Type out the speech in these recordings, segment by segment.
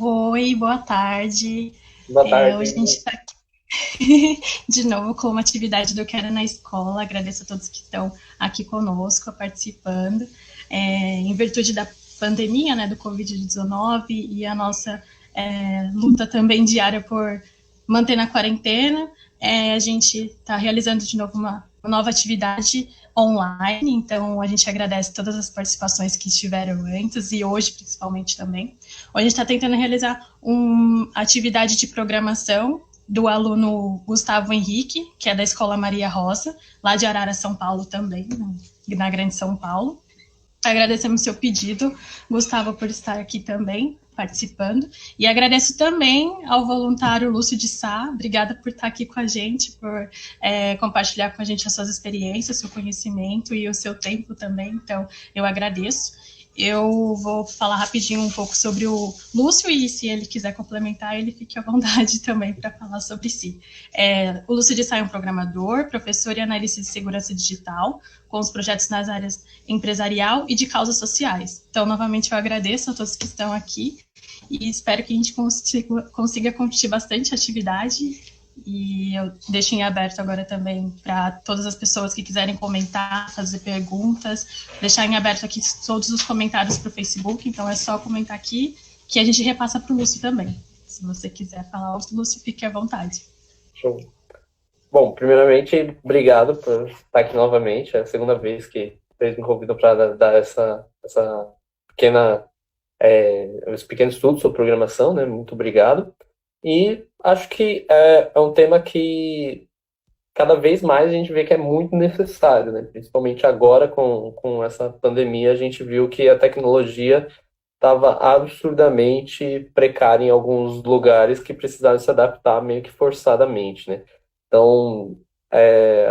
Oi, boa tarde. Boa Hoje a tarde. gente está aqui de novo com uma atividade do Quero na Escola. Agradeço a todos que estão aqui conosco, participando. Em virtude da pandemia, né, do Covid-19 e a nossa luta também diária por manter na quarentena, a gente está realizando de novo uma nova atividade online, então a gente agradece todas as participações que estiveram antes e hoje principalmente também. Hoje a gente está tentando realizar uma atividade de programação do aluno Gustavo Henrique, que é da Escola Maria Rosa, lá de Arara, São Paulo também, na Grande São Paulo. Agradecemos seu pedido, Gustavo, por estar aqui também participando. E agradeço também ao voluntário Lúcio de Sá, obrigada por estar aqui com a gente, por compartilhar com a gente as suas experiências, seu conhecimento e o seu tempo também. Então, eu agradeço. Eu vou falar rapidinho um pouco sobre o Lúcio e se ele quiser complementar, ele fique à vontade também para falar sobre si. O Lúcio de Sá é um programador, professor e analista de segurança digital, com os projetos nas áreas empresarial e de causas sociais. Então, novamente, eu agradeço a todos que estão aqui e espero que a gente consiga curtir bastante atividade. E eu deixo em aberto agora também para todas as pessoas que quiserem comentar, fazer perguntas, deixar em aberto aqui todos os comentários para o Facebook, então é só comentar aqui que a gente repassa para o Lúcio também. Se você quiser falar, Lúcio, fique à vontade. Show. Bom, primeiramente, obrigado por estar aqui novamente. É a segunda vez que vocês me convidam para dar essa pequena, esse pequeno estudo sobre programação, né? Muito obrigado. E acho que é um tema que cada vez mais a gente vê que é muito necessário, né? Principalmente agora com essa pandemia, a gente viu que a tecnologia estava absurdamente precária em alguns lugares que precisaram se adaptar meio que forçadamente, né? Então,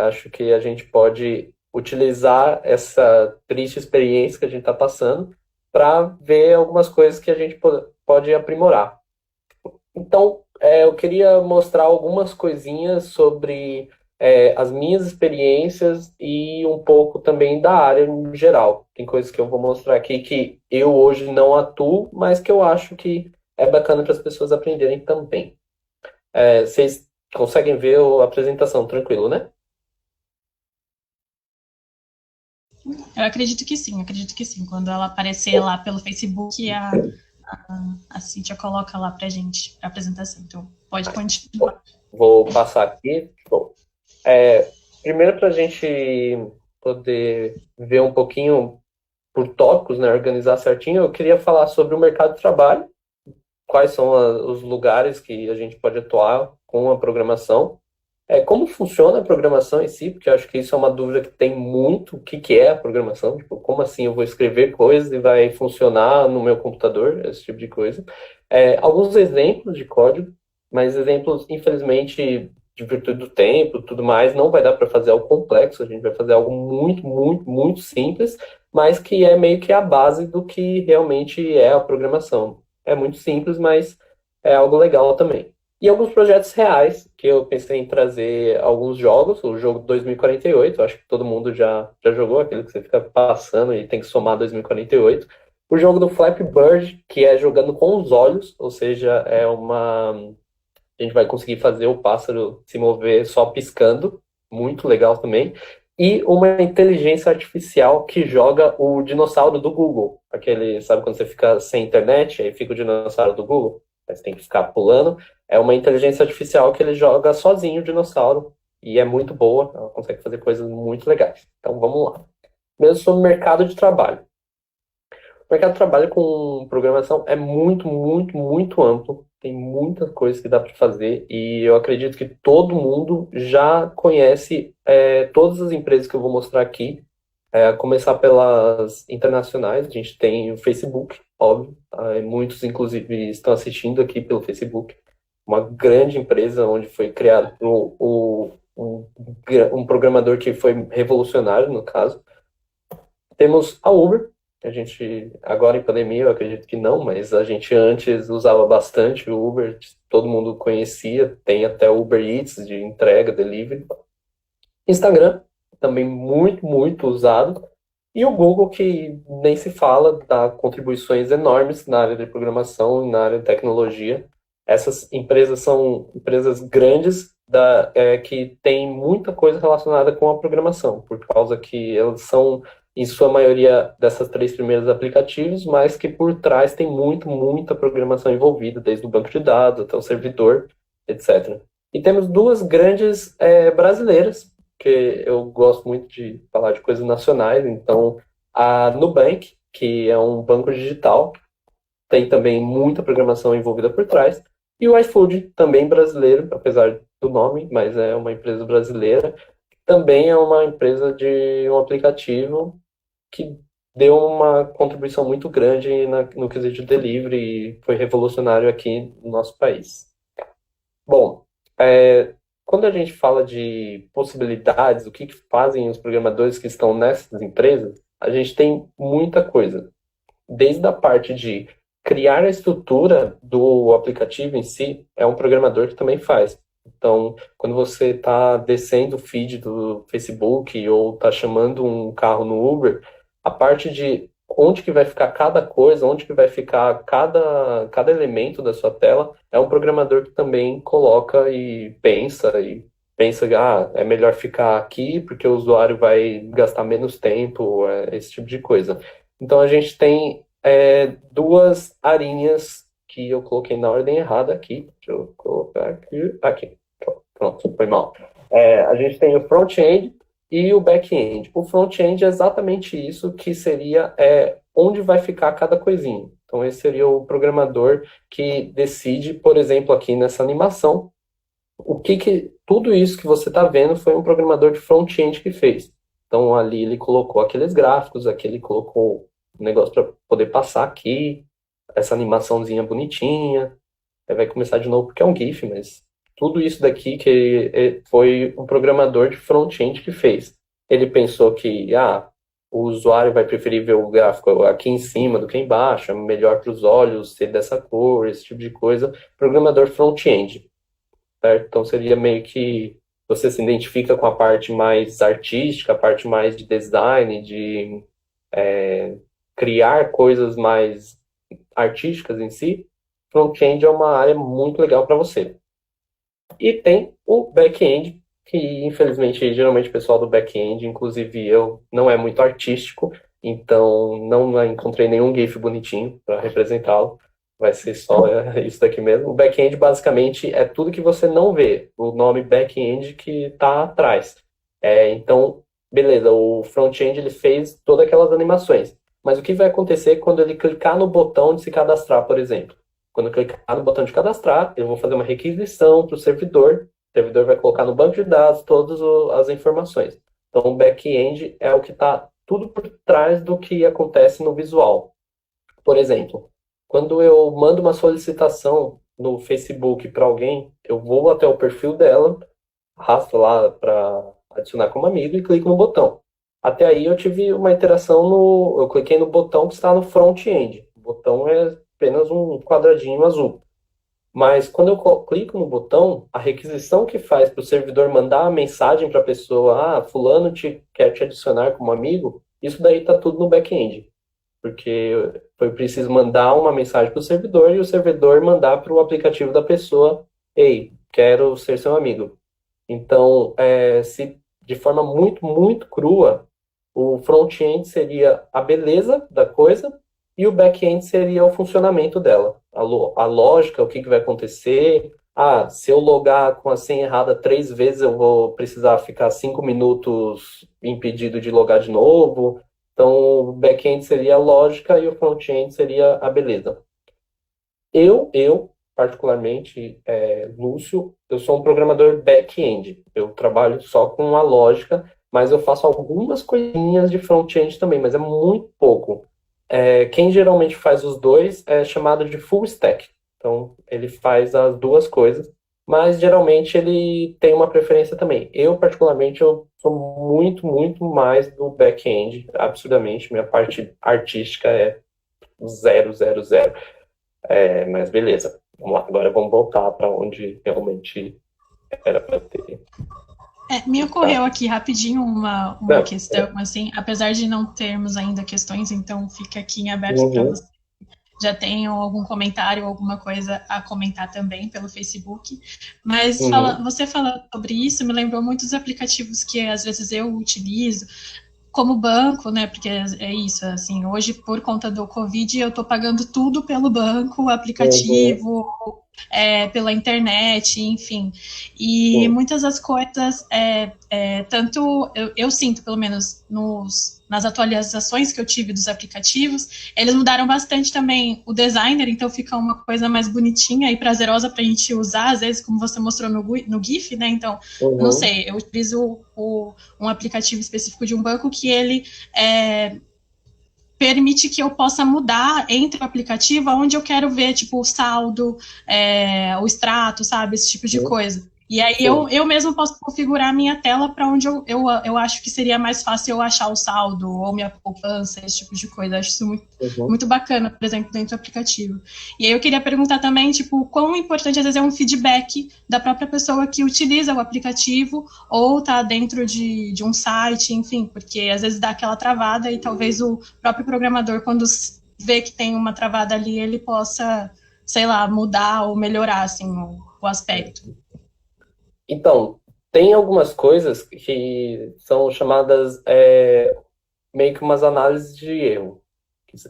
acho que a gente pode utilizar essa triste experiência que a gente está passando para ver algumas coisas que a gente pode aprimorar. Então, eu queria mostrar algumas coisinhas sobre as minhas experiências e um pouco também da área em geral. Tem coisas que eu vou mostrar aqui que eu hoje não atuo, mas que eu acho que é bacana para as pessoas aprenderem também. Vocês conseguem ver a apresentação tranquilo, né? Eu acredito que sim. Quando ela aparecer lá pelo Facebook, a Cíntia coloca lá pra gente a apresentação. Então, pode Bom, continuar. vou passar aqui. Bom, é, primeiro para a gente poder ver um pouquinho por tópicos, né, organizar certinho, eu queria falar sobre o mercado de trabalho, quais são os lugares que a gente pode atuar com a programação, como funciona a programação em si, porque eu acho que isso é uma dúvida que tem muito, o que que é a programação, tipo, como assim eu vou escrever coisas e vai funcionar no meu computador, esse tipo de coisa. Alguns exemplos de código, mas exemplos, infelizmente, de virtude do tempo, tudo mais, não vai dar para fazer algo complexo, a gente vai fazer algo muito, muito, muito simples, mas que é meio que a base do que realmente é a programação. É muito simples, mas é algo legal também. E alguns projetos reais, que eu pensei em trazer alguns jogos, o jogo 2048, eu acho que todo mundo já jogou, aquele que você fica passando e tem que somar 2048. O jogo do Flappy Bird, que é jogando com os olhos, ou seja, a gente vai conseguir fazer o pássaro se mover só piscando, muito legal também. E uma inteligência artificial que joga o dinossauro do Google. Aquele, sabe quando você fica sem internet, aí fica o dinossauro do Google? Aí você tem que ficar pulando. É uma inteligência artificial que ele joga sozinho o dinossauro. E é muito boa, ela consegue fazer coisas muito legais. Então vamos lá. Mesmo sobre o mercado de trabalho. O mercado de trabalho com programação é muito, muito, muito amplo. Tem muitas coisas que dá para fazer e eu acredito que todo mundo já conhece todas as empresas que eu vou mostrar aqui. A começar pelas internacionais, a gente tem o Facebook, óbvio. Muitos, inclusive, estão assistindo aqui pelo Facebook. Uma grande empresa onde foi criado um programador que foi revolucionário, no caso. Temos a Uber, a gente, agora em pandemia, eu acredito que não, mas a gente antes usava bastante o Uber, todo mundo conhecia, tem até o Uber Eats de entrega, delivery. Instagram, também muito, muito usado. E o Google, que nem se fala, dá contribuições enormes na área de programação e na área de tecnologia. Essas empresas são empresas grandes que têm muita coisa relacionada com a programação, por causa que elas são, em sua maioria, dessas três primeiras aplicativos, mas que por trás tem muita programação envolvida, desde o banco de dados até o servidor, etc. E temos duas grandes brasileiras, que eu gosto muito de falar de coisas nacionais, então a Nubank, que é um banco digital, tem também muita programação envolvida por trás, e o iFood, também brasileiro, apesar do nome, mas é uma empresa brasileira, também é uma empresa de um aplicativo que deu uma contribuição muito grande no quesito de delivery e foi revolucionário aqui no nosso país. Bom, quando a gente fala de possibilidades, o que fazem os programadores que estão nessas empresas, a gente tem muita coisa. Desde a parte de criar a estrutura do aplicativo em si, é um programador que também faz. Então, quando você está descendo o feed do Facebook ou está chamando um carro no Uber, a parte de onde que vai ficar cada coisa, onde que vai ficar cada elemento da sua tela, é um programador que também coloca e pensa que é melhor ficar aqui porque o usuário vai gastar menos tempo, esse tipo de coisa. Então a gente tem duas arinhas que eu coloquei na ordem errada aqui. Deixa eu colocar aqui. Aqui. Pronto, foi mal. A gente tem o front-end e o back-end. O front-end é exatamente isso, que seria onde vai ficar cada coisinha. Então esse seria o programador que decide, por exemplo, aqui nessa animação, tudo isso que você está vendo foi um programador de front-end que fez. Então ali ele colocou aqueles gráficos, aqui ele colocou um negócio para poder passar aqui, essa animaçãozinha bonitinha. Aí vai começar de novo porque é um GIF, mas tudo isso daqui que foi um programador de front-end que fez. Ele pensou que o usuário vai preferir ver o gráfico aqui em cima do que embaixo, é melhor para os olhos ser dessa cor, esse tipo de coisa. Programador front-end, certo? Então seria meio que você se identifica com a parte mais artística, a parte mais de design, de criar coisas mais artísticas em si. Front-end é uma área muito legal para você. E tem o back-end, que infelizmente, geralmente o pessoal do back-end, inclusive eu, não é muito artístico, então não encontrei nenhum GIF bonitinho para representá-lo. Vai ser só isso daqui mesmo. O back-end basicamente é tudo que você não vê, o nome back-end que está atrás. Então, beleza, o front-end ele fez todas aquelas animações. Mas o que vai acontecer quando ele clicar no botão de se cadastrar, por exemplo? Quando eu clicar no botão de cadastrar, eu vou fazer uma requisição para o servidor vai colocar no banco de dados todas as informações. Então, o back-end é o que está tudo por trás do que acontece no visual. Por exemplo, quando eu mando uma solicitação no Facebook para alguém, eu vou até o perfil dela, arrasto lá para adicionar como amigo e clico no botão. Até aí eu tive uma interação eu cliquei no botão que está no front-end. O botão é apenas um quadradinho azul. Mas quando eu clico no botão, a requisição que faz para o servidor mandar a mensagem para a pessoa, fulano quer te adicionar como amigo, isso daí está tudo no back-end. Porque foi preciso mandar uma mensagem para o servidor e o servidor mandar para o aplicativo da pessoa, ei, quero ser seu amigo. Então, se de forma muito crua, o front-end seria a beleza da coisa e o back-end seria o funcionamento dela. A lógica, o que vai acontecer. Se eu logar com a senha errada 3 vezes, eu vou precisar ficar 5 minutos impedido de logar de novo. Então, o back-end seria a lógica e o front-end seria a beleza. Eu particularmente, Lúcio, eu sou um programador back-end. Eu trabalho só com a lógica, mas eu faço algumas coisinhas de front-end também, mas é muito pouco. Quem geralmente faz os dois é chamado de full stack. Então, ele faz as duas coisas, mas geralmente ele tem uma preferência também. Eu, particularmente, eu sou muito mais do back-end, absurdamente. Minha parte artística é 000. Mas beleza, vamos lá. Agora vamos voltar para onde realmente era para ter. Me Tá? ocorreu aqui rapidinho uma Não. questão, assim, apesar de não termos ainda questões, então fica aqui em aberto para Uhum, você. Já tenham algum comentário, alguma coisa a comentar também pelo Facebook. Mas uhum, você falando sobre isso me lembrou muitos aplicativos que às vezes eu utilizo, como banco, né? Porque é isso, assim, hoje por conta do Covid eu estou pagando tudo pelo banco, uhum, aplicativo, pela internet, enfim. E sim, muitas das coisas, tanto eu sinto, pelo menos nas atualizações que eu tive dos aplicativos, eles mudaram bastante também o designer, então fica uma coisa mais bonitinha e prazerosa para a gente usar, às vezes, como você mostrou no GIF, né? Então, não uhum, sei, eu utilizo um aplicativo específico de um banco que ele é, permite que eu possa mudar entre o aplicativo onde eu quero ver, tipo, o saldo, o extrato, sabe? Esse tipo de uhum, coisa. E aí sim, eu mesmo posso configurar a minha tela para onde eu acho que seria mais fácil eu achar o saldo ou minha poupança, esse tipo de coisa. Eu acho isso muito, uhum. muito bacana, por exemplo, dentro do aplicativo. E aí eu queria perguntar também, tipo, quão importante às vezes é um feedback da própria pessoa que utiliza o aplicativo ou tá dentro de um site, enfim, porque às vezes dá aquela travada e talvez o próprio programador, quando vê que tem uma travada ali, ele possa, sei lá, mudar ou melhorar assim, o aspecto. Então, tem algumas coisas que são chamadas meio que umas análises de erro,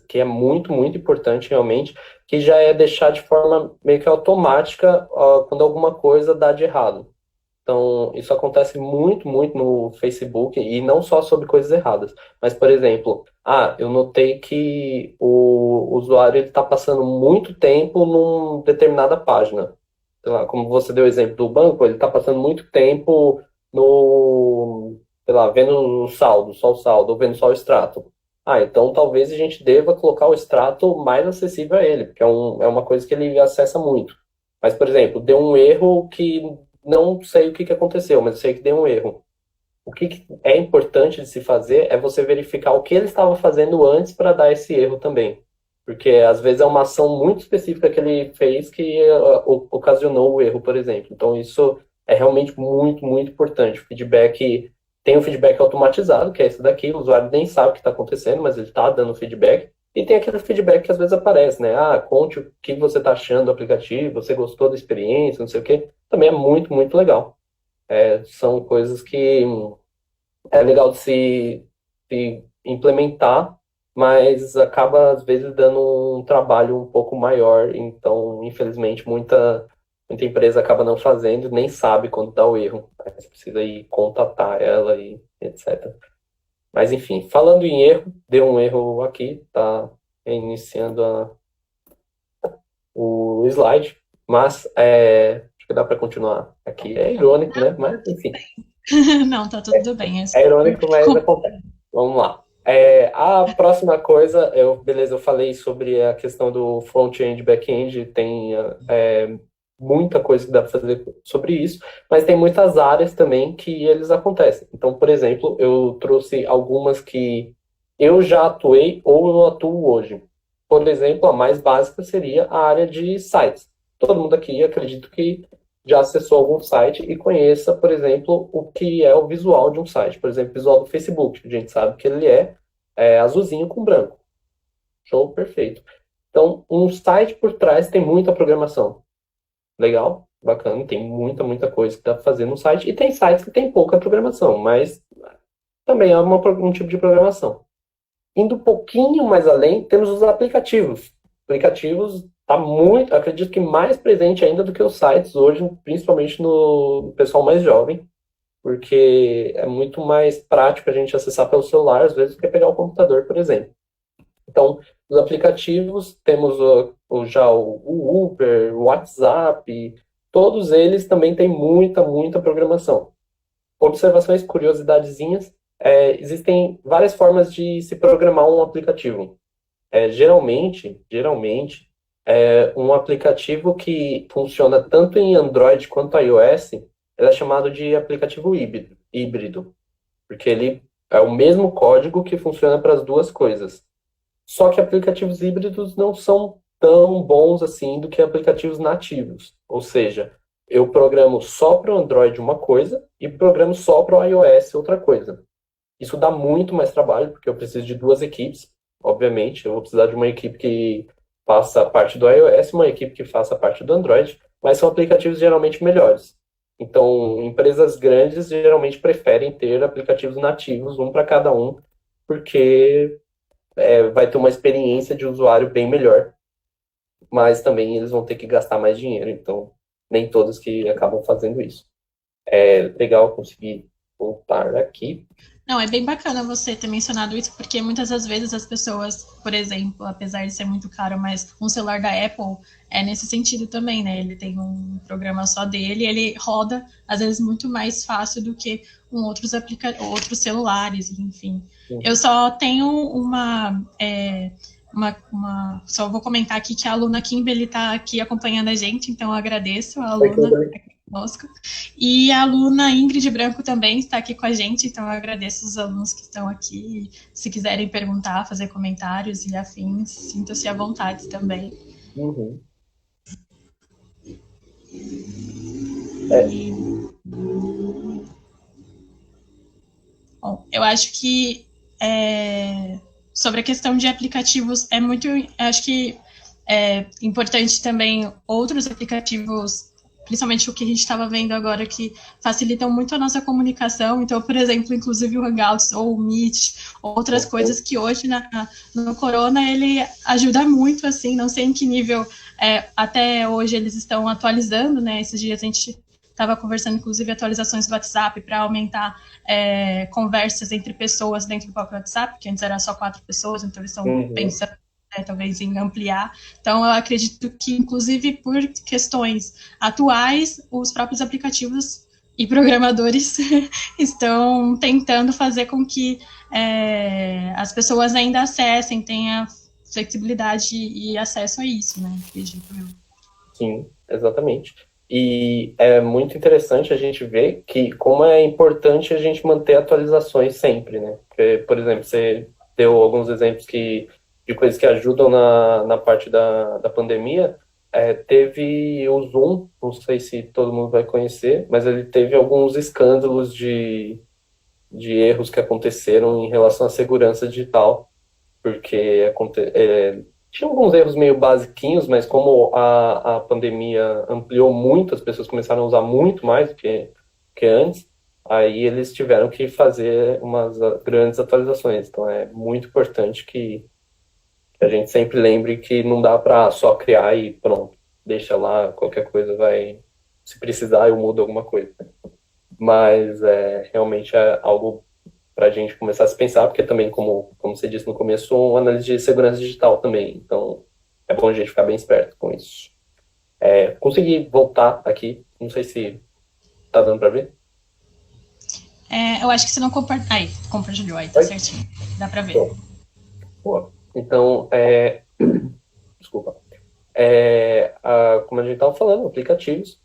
que é muito, muito importante realmente, que já é deixar de forma meio que automática quando alguma coisa dá de errado. Então, isso acontece muito, muito no Facebook, e não só sobre coisas erradas, mas, por exemplo, eu notei que o usuário está passando muito tempo numa determinada página. Sei lá, como você deu o exemplo do banco, ele está passando muito tempo no, sei lá, vendo o saldo, só o saldo, ou vendo só o extrato. Então talvez a gente deva colocar o extrato mais acessível a ele, porque é uma coisa que ele acessa muito. Mas, por exemplo, deu um erro que não sei o que que aconteceu, mas eu sei que deu um erro. O que é importante de se fazer é você verificar o que ele estava fazendo antes para dar esse erro também. Porque às vezes é uma ação muito específica que ele fez que ocasionou o erro, por exemplo. Então isso é realmente muito, muito importante. O feedback tem um feedback automatizado, que é esse daqui, o usuário nem sabe o que está acontecendo, mas ele está dando feedback. E tem aquele feedback que às vezes aparece, né? Conte o que você está achando do aplicativo, você gostou da experiência, não sei o quê. Também é muito, muito legal. São coisas que é legal de se implementar, mas acaba às vezes dando um trabalho um pouco maior, então infelizmente muita empresa acaba não fazendo, nem sabe quando dá o erro. Aí você precisa ir contatar ela e etc. Mas enfim, falando em erro, deu um erro aqui, tá iniciando o slide, mas acho que dá para continuar aqui. É irônico, né? Mas enfim. Não, tá tudo bem. É É super... irônico, mas acontece. Vamos lá. A próxima coisa, beleza, eu falei sobre a questão do front-end e back-end, tem muita coisa que dá para fazer sobre isso, mas tem muitas áreas também que eles acontecem. Então, por exemplo, eu trouxe algumas que eu já atuei ou eu atuo hoje. Por exemplo, a mais básica seria a área de sites. Todo mundo aqui, acredito que já acessou algum site e conheça, por exemplo, o que é o visual de um site. Por exemplo, o visual do Facebook. A gente sabe que ele é azulzinho com branco. Show, perfeito. Então, um site por trás tem muita programação. Legal, bacana, tem muita, muita coisa que dá para fazer no site. E tem sites que tem pouca programação, mas também é um tipo de programação. Indo um pouquinho mais além, temos os aplicativos. Aplicativos está muito, acredito que mais presente ainda do que os sites hoje, principalmente no pessoal mais jovem, porque é muito mais prático a gente acessar pelo celular, às vezes, do que pegar o computador, por exemplo. Então, os aplicativos, temos já o Uber, o WhatsApp, todos eles também têm muita, muita programação. Observações, curiosidadezinhas, existem várias formas de se programar um aplicativo. Geralmente, um aplicativo que funciona tanto em Android quanto iOS, ele é chamado de aplicativo híbrido, porque ele é o mesmo código que funciona para as duas coisas. Só que aplicativos híbridos não são tão bons assim do que aplicativos nativos. Ou seja, eu programo só para o Android uma coisa e programo só para o iOS outra coisa. Isso dá muito mais trabalho, porque eu preciso de duas equipes, obviamente. Eu vou precisar de uma equipe que faça a parte do iOS e uma equipe que faça a parte do Android, mas são aplicativos geralmente melhores. Então, empresas grandes geralmente preferem ter aplicativos nativos, um para cada um, porque vai ter uma experiência de usuário bem melhor, mas também eles vão ter que gastar mais dinheiro, então nem todos que acabam fazendo isso. É legal conseguir voltar aqui. Não, é bem bacana você ter mencionado isso, porque muitas das vezes as pessoas, por exemplo, apesar de ser muito caro, mas um celular da Apple é nesse sentido também, né? Ele tem um programa só dele, ele roda, às vezes, muito mais fácil do que outros celulares, enfim. Eu só tenho só vou comentar aqui que a aluna Kimberly está aqui acompanhando a gente, então eu agradeço a aluna aqui conosco. E a aluna Ingrid Branco também está aqui com a gente, então eu agradeço os alunos que estão aqui. Se quiserem perguntar, fazer comentários e afins, sintam-se à vontade também. Uhum. Bom, eu acho que sobre a questão de aplicativos acho que é importante também outros aplicativos, principalmente o que a gente estava vendo agora, que facilitam muito a nossa comunicação. Então, por exemplo, inclusive o Hangouts ou o Meet, outras coisas que hoje no Corona ele ajuda muito, assim, não sei em que nível até hoje eles estão atualizando, né? Esses dias a gente estava conversando, inclusive, atualizações do WhatsApp para aumentar conversas entre pessoas dentro do próprio WhatsApp, que antes era só 4 pessoas, então eles estão pensando talvez em ampliar. Então, eu acredito que, inclusive, por questões atuais, os próprios aplicativos e programadores estão tentando fazer com que as pessoas ainda acessem, tenham flexibilidade e acesso a isso, né? Acredito eu. Sim, exatamente. E é muito interessante a gente ver que como é importante a gente manter atualizações sempre, né? Porque, por exemplo, você deu alguns exemplos de coisas que ajudam na parte da pandemia. Teve o Zoom, não sei se todo mundo vai conhecer, mas ele teve alguns escândalos de erros que aconteceram em relação à segurança digital, porque tinha alguns erros meio basiquinhos, mas como a pandemia ampliou muito, as pessoas começaram a usar muito mais do que antes, aí eles tiveram que fazer umas grandes atualizações. Então é muito importante que a gente sempre lembre que não dá para só criar e pronto, deixa lá, qualquer coisa vai... Se precisar, eu mudo alguma coisa. Mas realmente é algo para a gente começar a se pensar, porque também, como você disse no começo, uma análise de segurança digital também. Então, é bom a gente ficar bem esperto com isso. Consegui voltar aqui, não sei se tá dando para ver. Eu acho que você não compartilhou. Aí, compartilhou, aí tá certinho. Dá para ver. Boa. Então, desculpa. Como a gente estava falando, aplicativos.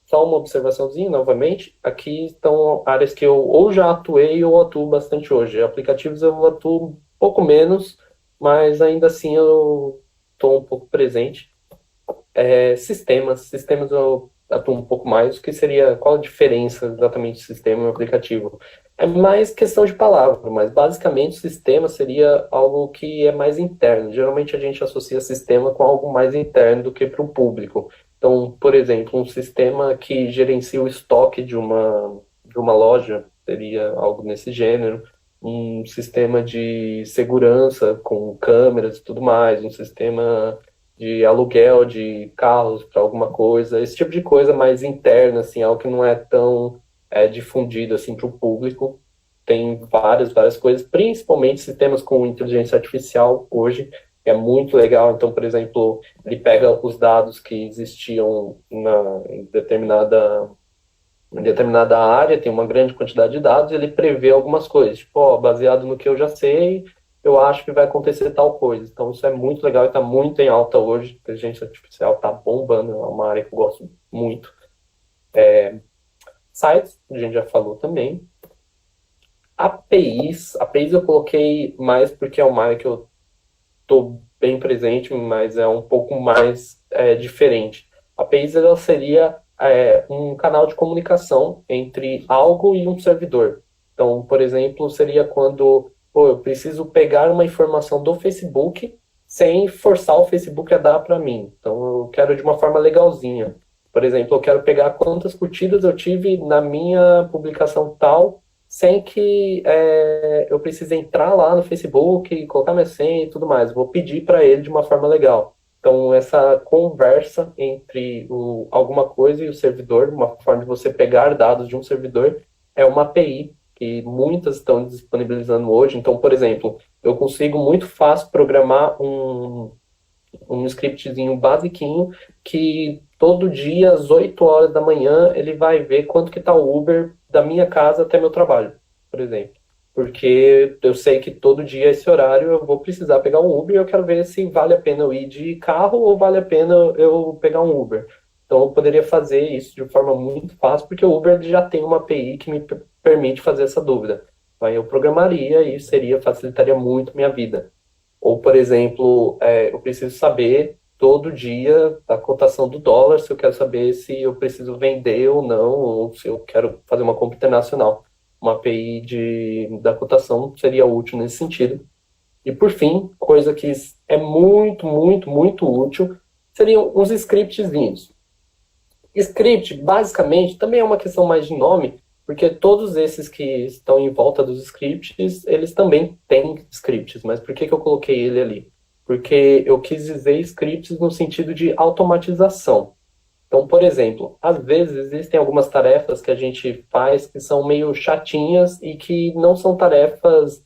Só uma observaçãozinha, novamente. Aqui estão áreas que eu ou já atuei ou atuo bastante hoje. Aplicativos eu atuo um pouco menos, mas ainda assim eu estou um pouco presente. Sistemas eu atuo um pouco mais. Qual a diferença exatamente de sistema e aplicativo? É mais questão de palavra, mas basicamente o sistema seria algo que é mais interno. Geralmente a gente associa sistema com algo mais interno do que para o público. Então, por exemplo, um sistema que gerencia o estoque de uma loja seria algo nesse gênero. Um sistema de segurança com câmeras e tudo mais, um sistema de aluguel de carros para alguma coisa, esse tipo de coisa mais interna, assim, algo que não é tão difundido assim para o público. Tem várias coisas, principalmente sistemas com inteligência artificial hoje, que é muito legal. Então, por exemplo, ele pega os dados que existiam em determinada área, tem uma grande quantidade de dados, e ele prevê algumas coisas, tipo, baseado no que eu já sei, eu acho que vai acontecer tal coisa. Então, isso é muito legal e está muito em alta hoje. A inteligência artificial está bombando, é uma área que eu gosto muito. Sites, a gente já falou também. APIs eu coloquei mais porque é uma área que eu estou bem presente, mas é um pouco mais diferente. APIs, ela seria um canal de comunicação entre algo e um servidor. Então, por exemplo, seria quando eu preciso pegar uma informação do Facebook sem forçar o Facebook a dar para mim. Então, eu quero de uma forma legalzinha. Por exemplo, eu quero pegar quantas curtidas eu tive na minha publicação tal, sem que eu precise entrar lá no Facebook, colocar minha senha e tudo mais. Vou pedir para ele de uma forma legal. Então, essa conversa entre alguma coisa e o servidor, uma forma de você pegar dados de um servidor, é uma API que muitas estão disponibilizando hoje. Então, por exemplo, eu consigo muito fácil programar um scriptzinho basiquinho que todo dia, às 8 horas da manhã, ele vai ver quanto que está o Uber da minha casa até meu trabalho, por exemplo. Porque eu sei que todo dia, esse horário, eu vou precisar pegar um Uber e eu quero ver se vale a pena eu ir de carro ou vale a pena eu pegar um Uber. Então, eu poderia fazer isso de forma muito fácil, porque o Uber já tem uma API que me permite fazer essa dúvida. Então, aí eu programaria e facilitaria muito minha vida. Ou, por exemplo, eu preciso saber todo dia a cotação do dólar, se eu quero saber se eu preciso vender ou não, ou se eu quero fazer uma compra internacional. Uma API da cotação seria útil nesse sentido. E, por fim, coisa que é muito, muito, muito útil, seriam os scriptzinhos. Script, basicamente, também é uma questão mais de nome, porque todos esses que estão em volta dos scripts, eles também têm scripts. Mas por que eu coloquei ele ali? Porque eu quis dizer scripts no sentido de automatização. Então, por exemplo, às vezes existem algumas tarefas que a gente faz que são meio chatinhas e que não são tarefas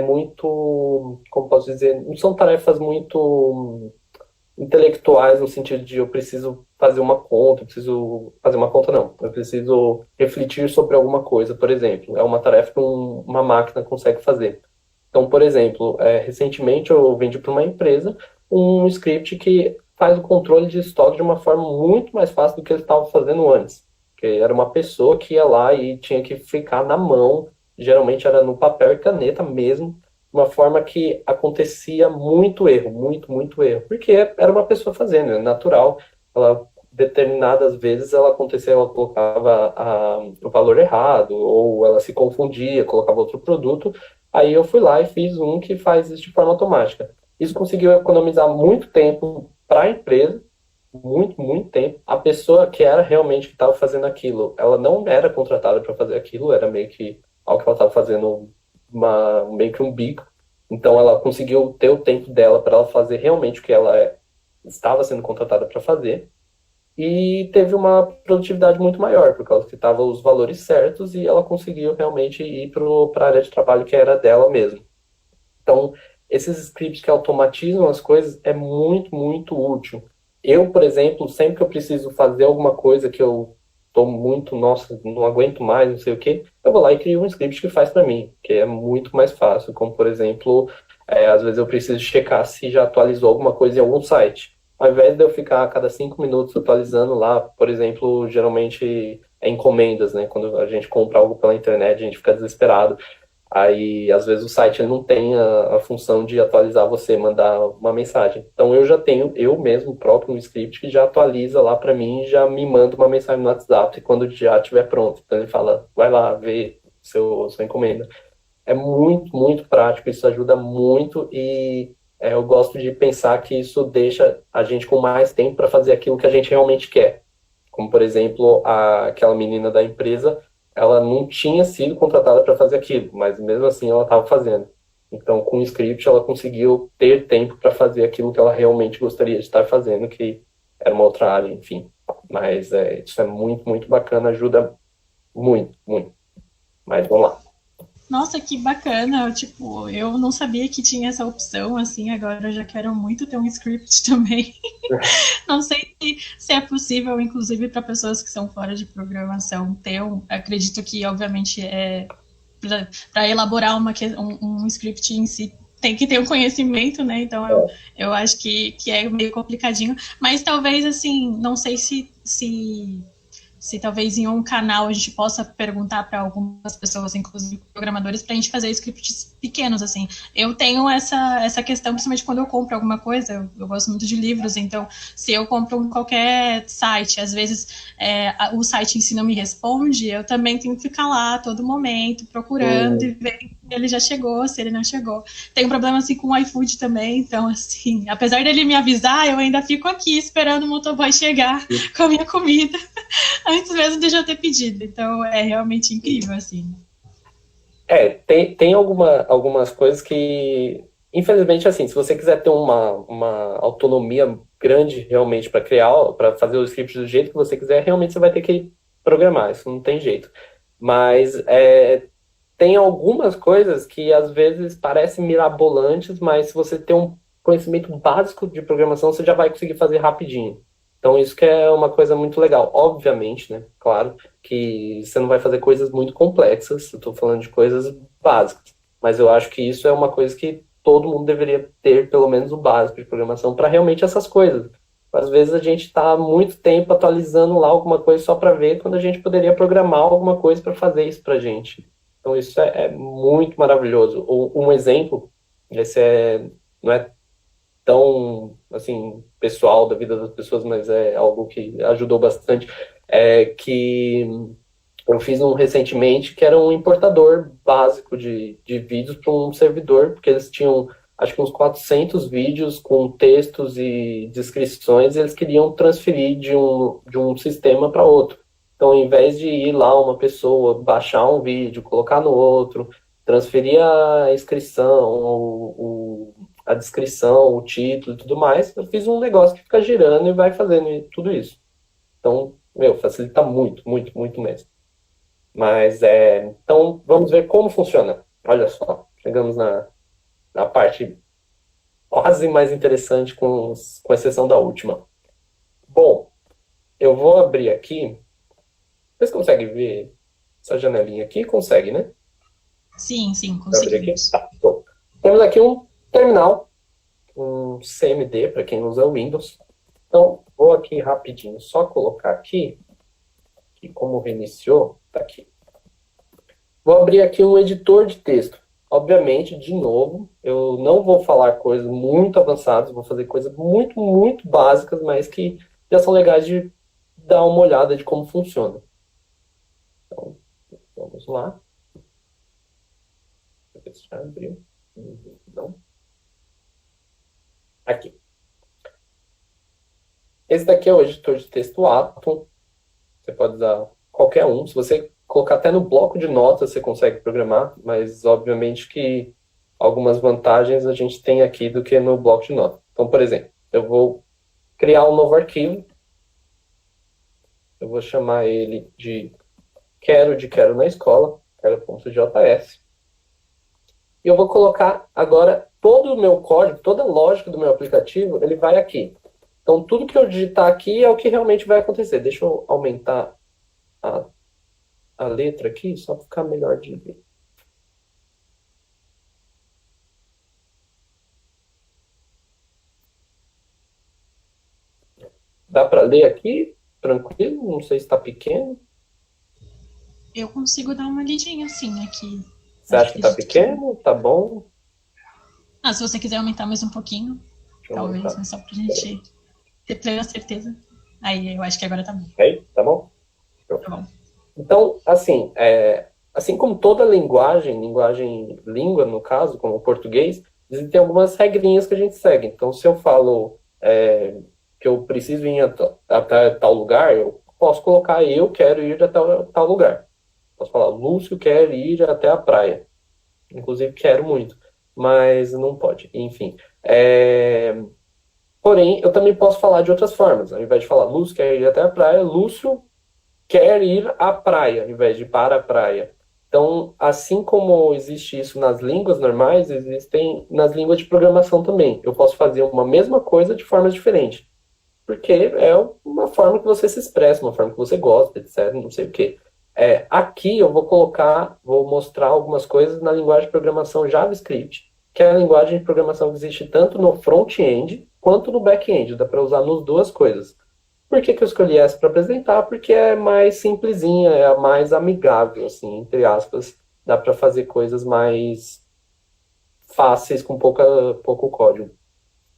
muito, como posso dizer, não são tarefas muito intelectuais no sentido de eu preciso fazer uma conta, eu preciso fazer uma conta não, eu preciso refletir sobre alguma coisa, por exemplo, é uma tarefa que uma máquina consegue fazer. Então, por exemplo, recentemente eu vendi para uma empresa um script que faz o controle de estoque de uma forma muito mais fácil do que ele estava fazendo antes, que era uma pessoa que ia lá e tinha que ficar na mão, geralmente era no papel e caneta mesmo, uma forma que acontecia muito erro, muito, muito erro, porque era uma pessoa fazendo, é natural, ela, determinadas vezes ela acontecia, ela colocava o valor errado, ou ela se confundia, colocava outro produto, aí eu fui lá e fiz um que faz isso de forma automática. Isso conseguiu economizar muito tempo para a empresa, muito, muito tempo. A pessoa que era realmente que estava fazendo aquilo, ela não era contratada para fazer aquilo, era meio que algo que ela estava fazendo meio que um bico. Então ela conseguiu ter o tempo dela para ela fazer realmente o que ela estava sendo contratada para fazer e teve uma produtividade muito maior, por causa que estava os valores certos e ela conseguiu realmente ir para a área de trabalho que era dela mesmo. Então, esses scripts que automatizam as coisas é muito, muito útil. Eu, por exemplo, sempre que eu preciso fazer alguma coisa que eu tô muito, nossa, não aguento mais, não sei o quê, eu vou lá e crio um script que faz para mim, que é muito mais fácil. Como, por exemplo, às vezes eu preciso checar se já atualizou alguma coisa em algum site. Ao invés de eu ficar a cada 5 minutos atualizando lá, por exemplo, geralmente é encomendas, né? Quando a gente compra algo pela internet, a gente fica desesperado. Aí, às vezes, o site ele não tem a função de atualizar você, mandar uma mensagem. Então, eu já tenho, eu mesmo, próprio, um script que já atualiza lá para mim e já me manda uma mensagem no WhatsApp quando já estiver pronto. Então, ele fala, vai lá ver sua encomenda. É muito, muito prático, isso ajuda muito e eu gosto de pensar que isso deixa a gente com mais tempo para fazer aquilo que a gente realmente quer. Como, por exemplo, aquela menina da empresa, ela não tinha sido contratada para fazer aquilo, mas mesmo assim ela estava fazendo. Então, com o script, ela conseguiu ter tempo para fazer aquilo que ela realmente gostaria de estar fazendo, que era uma outra área, enfim. Mas isso é muito, muito bacana, ajuda muito, muito. Mas vamos lá. Nossa, que bacana, tipo, eu não sabia que tinha essa opção, assim, agora eu já quero muito ter um script também. Não sei se é possível, inclusive, para pessoas que são fora de programação, ter acredito que, obviamente, para elaborar um script em si, tem que ter um conhecimento, né, então eu acho que é meio complicadinho, mas talvez, assim, não sei se se talvez em um canal a gente possa perguntar para algumas pessoas, inclusive programadores, para a gente fazer scripts pequenos, assim. Eu tenho essa questão, principalmente quando eu compro alguma coisa, eu gosto muito de livros, então se eu compro em qualquer site, às vezes o site em si não me responde, eu também tenho que ficar lá a todo momento, procurando e ver se ele já chegou, se ele não chegou. Tem um problema assim com o iFood também, então assim, apesar dele me avisar, eu ainda fico aqui esperando o motoboy chegar com a minha comida antes mesmo de eu já ter pedido. Então é realmente incrível, assim. Tem algumas coisas que, infelizmente, assim, se você quiser ter uma autonomia grande realmente para criar, para fazer o script do jeito que você quiser, realmente você vai ter que programar, isso não tem jeito. Mas tem algumas coisas que às vezes parecem mirabolantes, mas se você tem um conhecimento básico de programação, você já vai conseguir fazer rapidinho. Então isso que é uma coisa muito legal. Obviamente, né? Claro que você não vai fazer coisas muito complexas, eu estou falando de coisas básicas. Mas eu acho que isso é uma coisa que todo mundo deveria ter, pelo menos o básico de programação, para realmente essas coisas. Às vezes a gente está muito tempo atualizando lá alguma coisa só para ver, quando a gente poderia programar alguma coisa para fazer isso para a gente. Então isso é muito maravilhoso. Um exemplo, esse não é tão assim pessoal da vida das pessoas, mas é algo que ajudou bastante, que eu fiz um recentemente que era um importador básico de vídeos para um servidor, porque eles tinham acho que uns 400 vídeos com textos e descrições, e eles queriam transferir de um sistema para outro. Então, ao invés de ir lá uma pessoa, baixar um vídeo, colocar no outro, transferir a inscrição, a descrição, o título e tudo mais, eu fiz um negócio que fica girando e vai fazendo tudo isso. Então, facilita muito, muito, muito mesmo. Mas, então, vamos ver como funciona. Olha só, chegamos na parte quase mais interessante, com exceção da última. Bom, eu vou abrir aqui. Vocês conseguem ver essa janelinha aqui? Consegue, né? Sim, Vou abrir aqui? conseguimos. Tá. Bom, temos aqui um terminal, um CMD para quem usa Windows. Então, vou aqui rapidinho só colocar aqui, que como reiniciou, tá aqui. Vou abrir aqui um editor de texto. Obviamente, de novo, eu não vou falar coisas muito avançadas, vou fazer coisas muito, muito básicas, mas que já são legais de dar uma olhada de como funciona. Então, vamos lá. Deixa eu ver se já abriu. Não. Aqui. Esse daqui é o editor de texto Atom. Você pode usar qualquer um. Se você colocar até no bloco de notas, você consegue programar, mas obviamente que algumas vantagens a gente tem aqui do que no bloco de notas. Então, por exemplo, eu vou criar um novo arquivo. Eu vou chamar ele de quero na escola, quero.js. E eu vou colocar agora todo o meu código, toda a lógica do meu aplicativo, ele vai aqui. Então, tudo que eu digitar aqui é o que realmente vai acontecer. Deixa eu aumentar a letra aqui, só para ficar melhor de ver. Dá para ler aqui? Tranquilo? Não sei se está pequeno. Eu consigo dar uma lidinha assim aqui. Você acha que está pequeno? Tá bom? Se você quiser aumentar mais um pouquinho, talvez, mas só pra gente ter plena certeza. Aí eu acho que agora tá bom. Aí, tá bom? Tá bom. Então, assim como toda língua, no caso, como o português, existem algumas regrinhas que a gente segue. Então, se eu falo que eu preciso ir até tal lugar, eu posso colocar eu quero ir até tal lugar. Posso falar, Lúcio quer ir até a praia. Inclusive, quero muito, mas não pode. Enfim. Porém, eu também posso falar de outras formas. Ao invés de falar Lúcio quer ir até a praia, Lúcio quer ir à praia, ao invés de para a praia. Então, assim como existe isso nas línguas normais, existem nas línguas de programação também. Eu posso fazer uma mesma coisa de formas diferentes. Porque é uma forma que você se expressa, uma forma que você gosta, etc. Não sei o quê. Aqui eu vou mostrar algumas coisas na linguagem de programação JavaScript, que é a linguagem de programação que existe tanto no front-end quanto no back-end. Dá para usar nas duas coisas. Por que eu escolhi essa para apresentar? Porque é mais simplesinha, é a mais amigável, assim, entre aspas. Dá para fazer coisas mais fáceis com pouco código.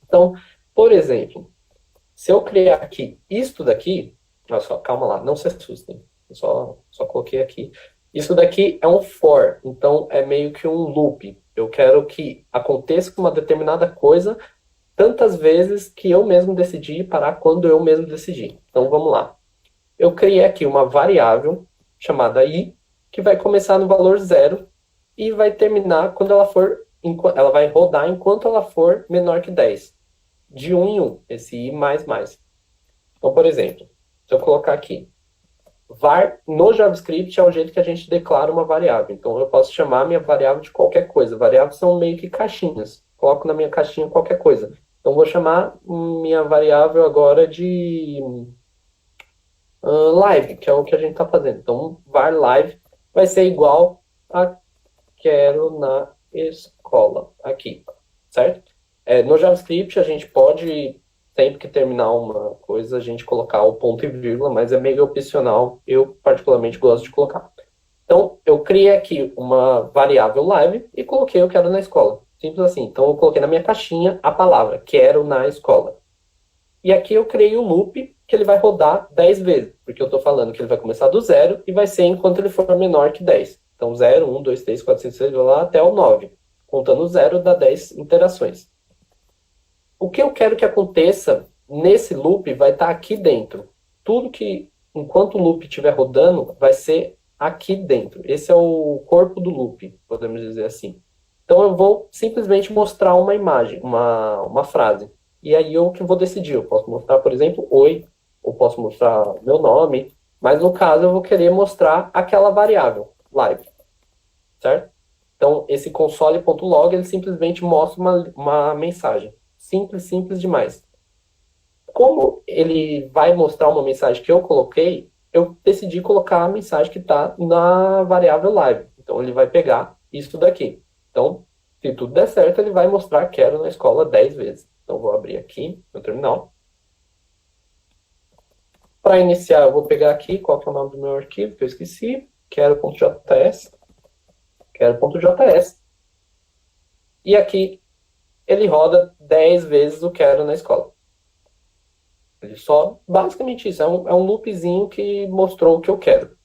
Então, por exemplo, se eu criar aqui isto daqui, olha só, calma lá, não se assustem. Eu só coloquei aqui. Isso daqui é um for, então é meio que um loop. Eu quero que aconteça uma determinada coisa tantas vezes que eu mesmo decidi parar quando eu mesmo decidi. Então vamos lá. Eu criei aqui uma variável chamada i, que vai começar no valor 0 e vai terminar quando ela vai rodar enquanto ela for menor que 10. De 1 em 1, esse i mais mais. Então, por exemplo, se eu colocar aqui, var no JavaScript é o jeito que a gente declara uma variável. Então, eu posso chamar minha variável de qualquer coisa. Variáveis são meio que caixinhas. Coloco na minha caixinha qualquer coisa. Então, vou chamar minha variável agora de live, que é o que a gente está fazendo. Então, var live vai ser igual a quero na escola. Aqui, certo? No JavaScript, a gente pode, sempre que terminar uma coisa, a gente colocar o ponto e vírgula, mas é meio opcional. Eu, particularmente, gosto de colocar. Então, eu criei aqui uma variável live e coloquei eu quero na escola. Simples assim. Então, eu coloquei na minha caixinha a palavra quero na escola. E aqui eu criei o loop que ele vai rodar 10 vezes, porque eu estou falando que ele vai começar do 0 e vai ser enquanto ele for menor que 10. Então, 0, 1, 2, 3, 4, 5, 6, lá até o 9. Contando o 0 dá 10 interações. O que eu quero que aconteça nesse loop vai estar aqui dentro. Tudo que, enquanto o loop estiver rodando, vai ser aqui dentro. Esse é o corpo do loop, podemos dizer assim. Então eu vou simplesmente mostrar uma imagem, uma frase. E aí eu que vou decidir. Eu posso mostrar, por exemplo, oi, ou posso mostrar meu nome, mas no caso eu vou querer mostrar aquela variável, live. Certo? Então esse console.log ele simplesmente mostra uma mensagem. Simples, simples demais. Como ele vai mostrar uma mensagem que eu coloquei, eu decidi colocar a mensagem que está na variável live. Então, ele vai pegar isso daqui. Então, se tudo der certo, ele vai mostrar quero na escola 10 vezes. Então, vou abrir aqui meu terminal. Para iniciar, eu vou pegar aqui qual que é o nome do meu arquivo, que eu esqueci. Quero.js. Quero.js. E aqui ele roda 10 vezes o quero na escola. Ele só, basicamente isso, é um loopzinho que mostrou o que eu quero.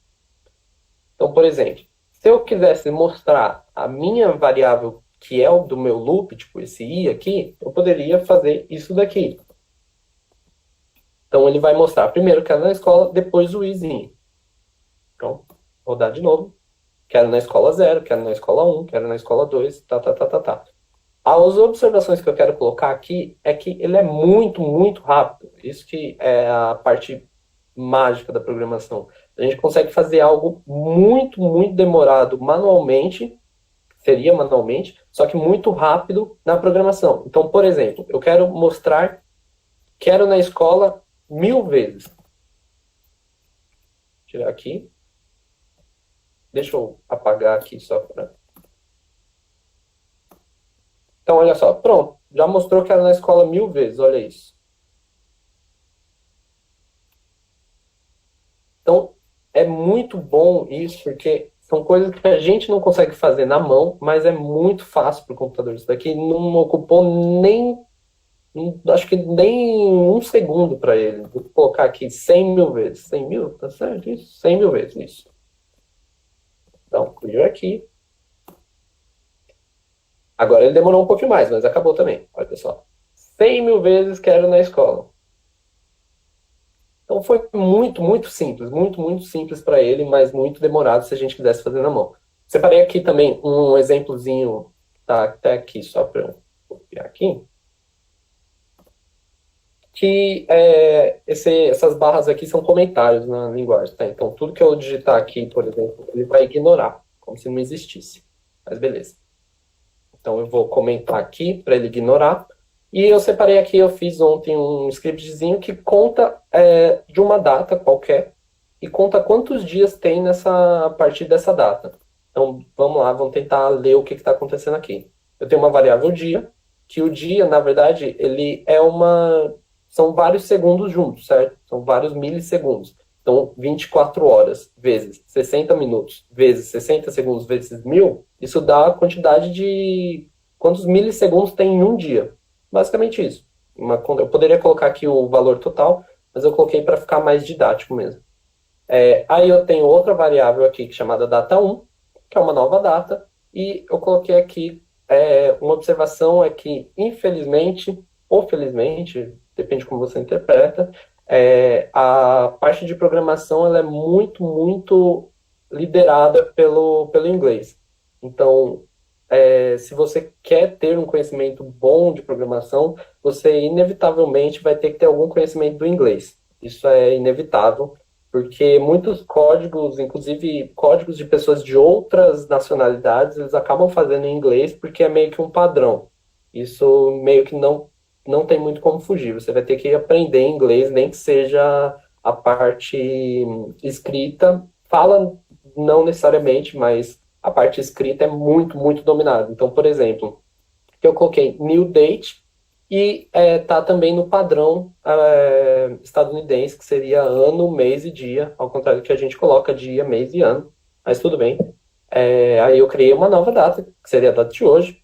Então, por exemplo, se eu quisesse mostrar a minha variável, que é o do meu loop, tipo esse i aqui, eu poderia fazer isso daqui. Então, ele vai mostrar primeiro quero na escola, depois o izinho. Então, vou dar de novo. Quero na escola 0, quero na escola 1, quero na escola 2, tá. As observações que eu quero colocar aqui é que ele é muito, muito rápido. Isso que é a parte mágica da programação. A gente consegue fazer algo muito, muito demorado manualmente, seria manualmente, só que muito rápido na programação. Então, por exemplo, eu quero mostrar, quero na escola 1000 vezes. Vou tirar aqui. Deixa eu apagar aqui só para... Então, olha só, pronto. Já mostrou que era na escola 1000 vezes, olha isso. Então, é muito bom isso, porque são coisas que a gente não consegue fazer na mão, mas é muito fácil para o computador. Isso daqui não ocupou acho que nem um segundo para ele. Vou colocar aqui 100 mil vezes. 100 mil, tá certo? Isso, 100 mil vezes, isso. Então, clear aqui. Agora ele demorou um pouquinho mais, mas acabou também. Olha só. 100 mil vezes quero na escola. Então foi muito, muito simples. Muito, muito simples para ele, mas muito demorado se a gente quisesse fazer na mão. Separei aqui também um exemplozinho. Tá até aqui, só para eu copiar aqui. Que essas barras aqui são comentários na linguagem. Tá? Então tudo que eu digitar aqui, por exemplo, ele vai ignorar, como se não existisse. Mas beleza. Então eu vou comentar aqui para ele ignorar. E eu separei aqui, eu fiz ontem um scriptzinho que conta de uma data qualquer e conta quantos dias tem a partir dessa data. Então vamos lá, vamos tentar ler o que está acontecendo aqui. Eu tenho uma variável dia, que o dia, na verdade, ele é uma são vários segundos juntos, certo? São vários milissegundos. Então, 24 horas vezes 60 minutos, vezes 60 segundos, vezes 1000, isso dá a quantidade de quantos milissegundos tem em um dia. Basicamente isso. Eu poderia colocar aqui o valor total, mas eu coloquei para ficar mais didático mesmo. Aí eu tenho outra variável aqui chamada data 1, que é uma nova data, e eu coloquei aqui uma observação é que, infelizmente, ou felizmente, depende de como você interpreta, a parte de programação ela é muito, muito liderada pelo inglês. Então, se você quer ter um conhecimento bom de programação, você inevitavelmente vai ter que ter algum conhecimento do inglês. Isso é inevitável, porque muitos códigos, inclusive códigos de pessoas de outras nacionalidades, eles acabam fazendo em inglês porque é meio que um padrão. Isso meio que não tem muito como fugir. Você vai ter que aprender inglês, nem que seja a parte escrita. Fala não necessariamente, mas a parte escrita é muito, muito dominada. Então, por exemplo, eu coloquei new date e tá também no padrão estadunidense, que seria ano, mês e dia, ao contrário do que a gente coloca dia, mês e ano, mas tudo bem. Aí eu criei uma nova data, que seria a data de hoje,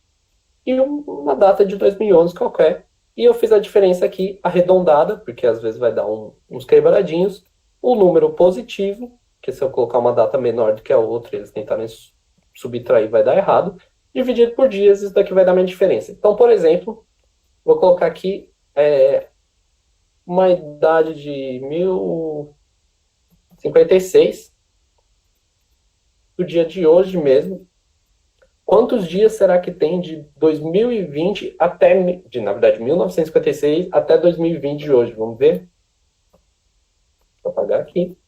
e uma data de 2011 qualquer, e eu fiz a diferença aqui arredondada, porque às vezes vai dar uns quebradinhos, o número positivo, que se eu colocar uma data menor do que a outra, eles tentarem subtrair, vai dar errado, dividido por dias, isso daqui vai dar uma diferença. Então, por exemplo, vou colocar aqui uma idade de 1056, do dia de hoje mesmo. Quantos dias será que tem de 2020 na verdade, 1956 até 2020 de hoje? Vamos ver? Vou apagar aqui.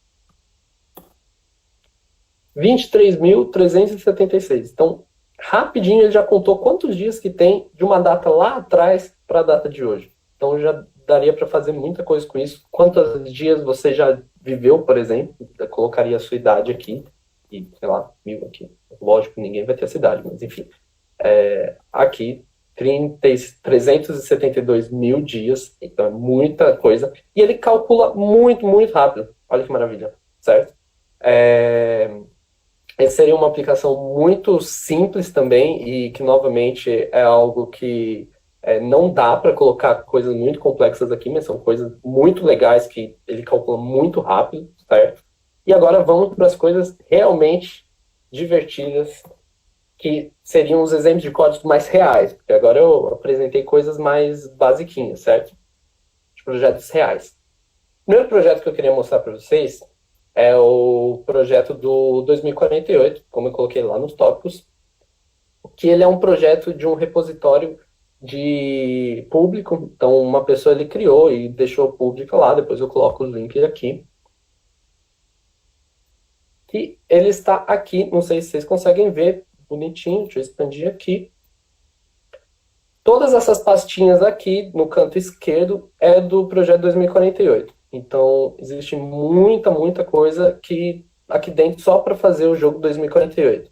23.376. Então, rapidinho ele já contou quantos dias que tem de uma data lá atrás para a data de hoje. Então já daria para fazer muita coisa com isso. Quantos dias você já viveu, por exemplo? Eu colocaria a sua idade aqui. E, sei lá, 1000 aqui. Lógico, ninguém vai ter essa idade, mas enfim. Aqui, 372 mil dias. Então é muita coisa. E ele calcula muito, muito rápido. Olha que maravilha, certo? Essa seria uma aplicação muito simples também e que, novamente, é algo que não dá para colocar coisas muito complexas aqui, mas são coisas muito legais que ele calcula muito rápido, certo? E agora vamos para as coisas realmente divertidas, que seriam os exemplos de códigos mais reais, porque agora eu apresentei coisas mais basiquinhas, certo? De projetos reais. O primeiro projeto que eu queria mostrar para vocês é o projeto do 2048, como eu coloquei lá nos tópicos, que ele é um projeto de um repositório de público. Então, uma pessoa ele criou e deixou público lá, depois eu coloco os links aqui. Que ele está aqui, não sei se vocês conseguem ver, bonitinho, deixa eu expandir aqui. Todas essas pastinhas aqui, no canto esquerdo, é do projeto 2048. Então, existe muita, muita coisa aqui dentro só para fazer o jogo 2048.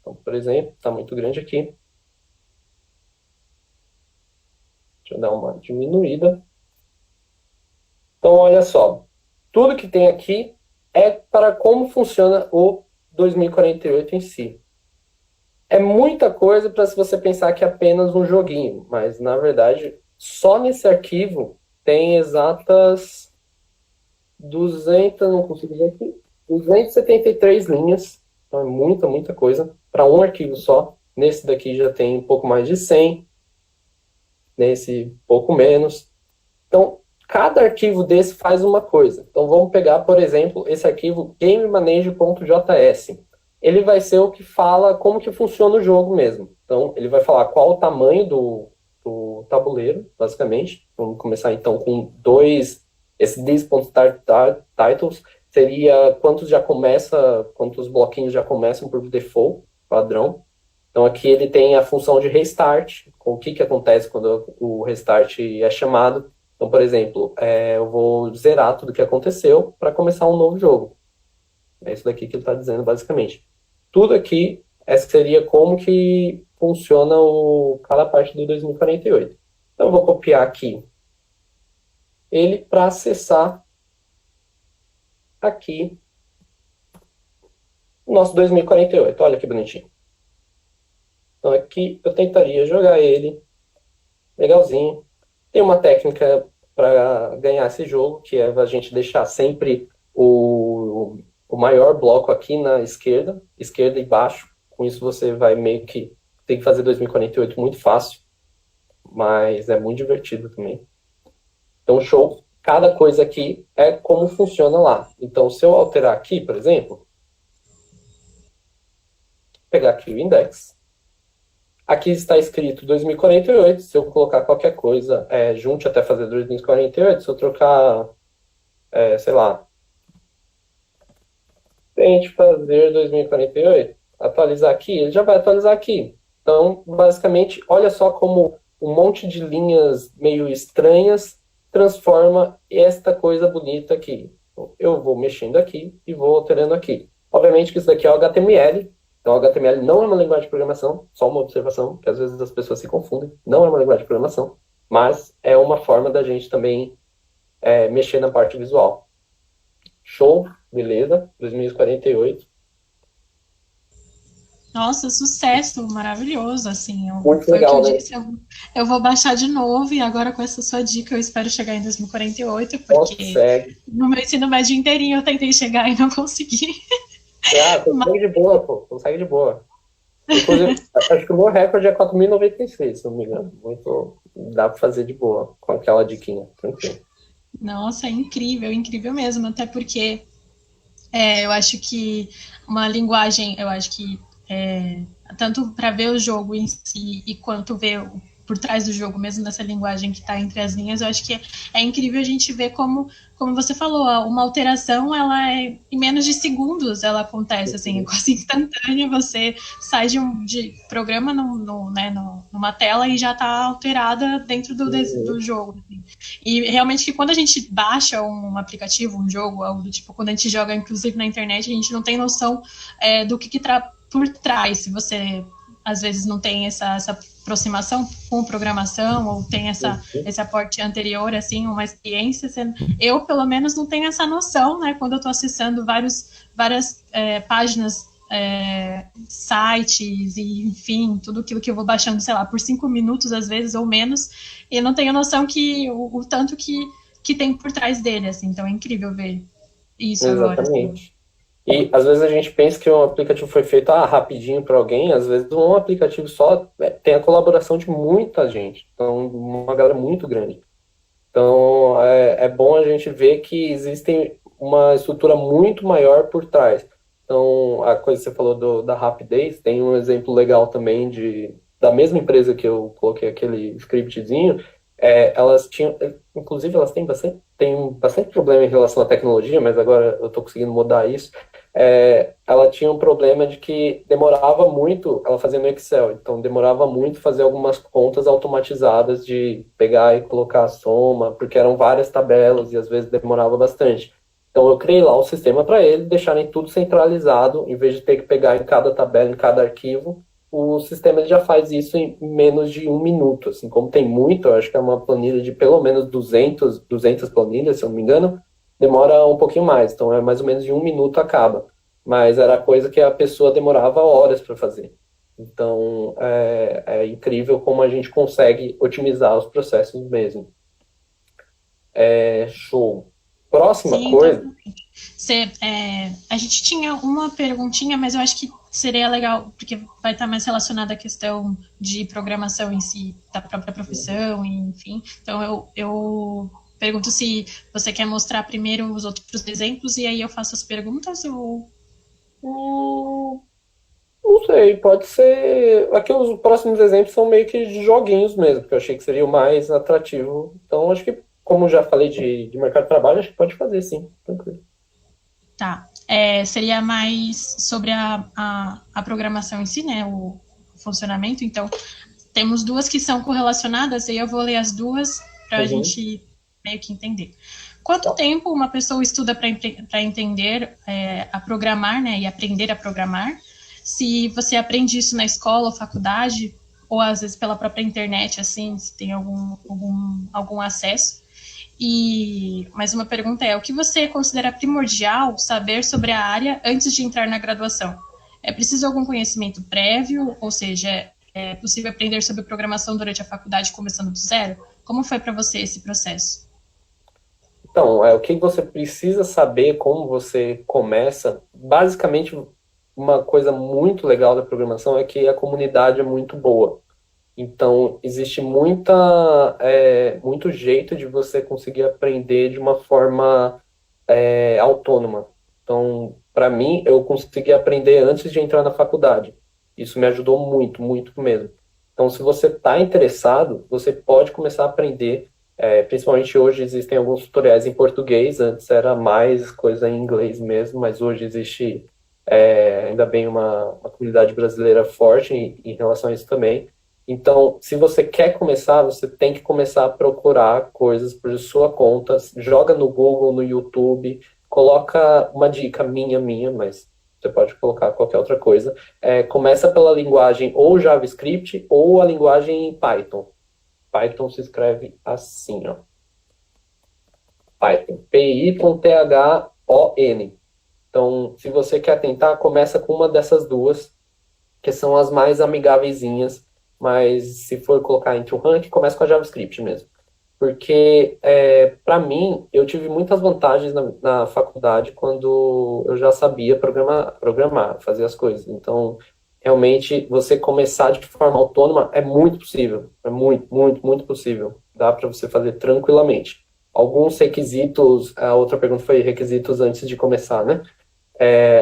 Então, por exemplo, está muito grande aqui. Deixa eu dar uma diminuída. Então, olha só. Tudo que tem aqui é para como funciona o 2048 em si. É muita coisa para se você pensar que é apenas um joguinho, mas, na verdade, só nesse arquivo tem exatas 200, não consigo ver aqui, 273 linhas. Então é muita, muita coisa para um arquivo só. Nesse daqui já tem um pouco mais de 100. Nesse, pouco menos. Então, cada arquivo desse faz uma coisa. Então, vamos pegar, por exemplo, esse arquivo gamemanage.js. Ele vai ser o que fala como que funciona o jogo mesmo. Então, ele vai falar qual o tamanho do tabuleiro, basicamente. Vamos começar, então, com esse this.startTitles seria quantos bloquinhos já começam por default, padrão. Então, aqui ele tem a função de restart, com o que acontece quando o restart é chamado. Então, por exemplo, eu vou zerar tudo o que aconteceu para começar um novo jogo. É isso daqui que ele está dizendo, basicamente. Tudo aqui seria como que funciona cada parte do 2048. Então, eu vou copiar aqui ele para acessar aqui o nosso 2048. Olha que bonitinho. Então aqui eu tentaria jogar ele, legalzinho. Tem uma técnica para ganhar esse jogo, que é a gente deixar sempre o maior bloco aqui na esquerda e baixo. Com isso você vai meio que ter que fazer 2048 muito fácil, mas é muito divertido também. Então, show. Cada coisa aqui é como funciona lá. Então, se eu alterar aqui, por exemplo, pegar aqui o index, aqui está escrito 2048. Se eu colocar qualquer coisa, junte até fazer 2048. Se eu trocar, sei lá, tente fazer 2048, atualizar aqui, ele já vai atualizar aqui. Então, basicamente, olha só como um monte de linhas meio estranhas transforma esta coisa bonita aqui. Eu vou mexendo aqui e vou alterando aqui. Obviamente que isso daqui é o HTML, então o HTML não é uma linguagem de programação, só uma observação, que às vezes as pessoas se confundem, não é uma linguagem de programação, mas é uma forma da gente também mexer na parte visual. Show, beleza, 2048. Nossa, sucesso, maravilhoso, assim, Muito foi o que legal, eu né? disse, eu vou baixar de novo, e agora com essa sua dica eu espero chegar em 2048, porque Consegue. no meu ensino médio inteirinho eu tentei chegar e não consegui. Mas, Consegue de boa, pô. Consegue de boa. Inclusive, acho que o meu recorde é 4.096, se não me engano. Muito. Dá pra fazer de boa com aquela diquinha. Tranquilo. nossa, é incrível, incrível mesmo, até porque eu acho que uma linguagem, eu acho que tanto para ver o jogo em si e quanto ver por trás do jogo, mesmo nessa linguagem que está entre as linhas, eu acho que é incrível a gente ver como você falou, uma alteração, ela em menos de segundos ela acontece, assim, é quase instantânea, você sai de programa numa tela e já está alterada dentro do jogo. Assim. E realmente que quando a gente baixa um aplicativo, um jogo, algo do tipo, quando a gente joga, inclusive na internet, a gente não tem noção do que por trás, se você às vezes não tem essa aproximação com programação ou tem esse aporte anterior, assim, uma experiência, eu pelo menos não tenho essa noção, né, quando eu estou acessando várias páginas, sites e enfim, tudo aquilo que eu vou baixando, sei lá, por 5 minutos às vezes ou menos, e eu não tenho noção que o tanto que tem por trás dele, assim, então é incrível ver isso agora. Assim. Exatamente. E às vezes a gente pensa que um aplicativo foi feito rapidinho para alguém, às vezes um aplicativo só tem a colaboração de muita gente, então uma galera muito grande. Então é bom a gente ver que existe uma estrutura muito maior por trás. Então a coisa que você falou da Rapidez, tem um exemplo legal também da mesma empresa que eu coloquei aquele scriptzinho, elas tinham, inclusive elas têm bastante problema em relação à tecnologia, mas agora eu estou conseguindo mudar isso. Ela tinha um problema de que demorava muito, ela fazia no Excel, então demorava muito fazer algumas contas automatizadas de pegar e colocar a soma, porque eram várias tabelas e às vezes demorava bastante. Então eu criei lá um sistema para eles deixarem tudo centralizado, em vez de ter que pegar em cada tabela, em cada arquivo, o sistema ele já faz isso em menos de 1 minuto. Assim, como tem muito, eu acho que é uma planilha de pelo menos 200 planilhas, se eu não me engano, demora um pouquinho mais, então é mais ou menos de 1 minuto acaba. Mas era coisa que a pessoa demorava horas para fazer. Então é incrível como a gente consegue otimizar os processos mesmo. Show. Próxima Sim, coisa. a gente tinha uma perguntinha, mas eu acho que seria legal, porque vai estar mais relacionada à questão de programação em si, da própria profissão, enfim. Então, eu pergunto se você quer mostrar primeiro os outros exemplos e aí eu faço as perguntas ou... Não sei, pode ser. Aqui os próximos exemplos são meio que de joguinhos mesmo, que eu achei que seria o mais atrativo. Então, acho que, como já falei de mercado de trabalho, acho que pode fazer sim, tranquilo. Tá. Seria mais sobre a programação em si, né? O funcionamento. Então, temos duas que são correlacionadas, e eu vou ler as duas para a Uhum. gente meio que entender. Quanto Tá. tempo uma pessoa estuda para entender a programar, né? E aprender a programar? Se você aprende isso na escola ou faculdade, ou às vezes pela própria internet, assim, se tem algum acesso. E mais uma pergunta é: o que você considera primordial saber sobre a área antes de entrar na graduação? É preciso algum conhecimento prévio, ou seja, é possível aprender sobre programação durante a faculdade começando do zero? Como foi para você esse processo? Então, o que você precisa saber, como você começa. Basicamente, uma coisa muito legal da programação é que a comunidade é muito boa. Então, existe muito jeito de você conseguir aprender de uma forma autônoma. Então, para mim, eu consegui aprender antes de entrar na faculdade. Isso me ajudou muito, muito mesmo. Então, se você está interessado, você pode começar a aprender. Principalmente hoje existem alguns tutoriais em português, antes era mais coisa em inglês mesmo, mas hoje existe ainda bem uma comunidade brasileira forte em relação a isso também. Então, se você quer começar, você tem que começar a procurar coisas por sua conta, joga no Google, no YouTube, coloca uma dica minha, mas você pode colocar qualquer outra coisa. Começa pela linguagem ou JavaScript ou a linguagem Python. Python se escreve assim, ó. Python. Python. Então, se você quer tentar, começa com uma dessas duas, que são as mais amigáveiszinhas, mas se for colocar entre o rank, começa com a JavaScript mesmo. Porque, para mim, eu tive muitas vantagens na faculdade quando eu já sabia programar, fazer as coisas. Então, realmente, você começar de forma autônoma é muito possível. É muito, muito, muito possível. Dá para você fazer tranquilamente. Alguns requisitos, a outra pergunta foi requisitos antes de começar, né?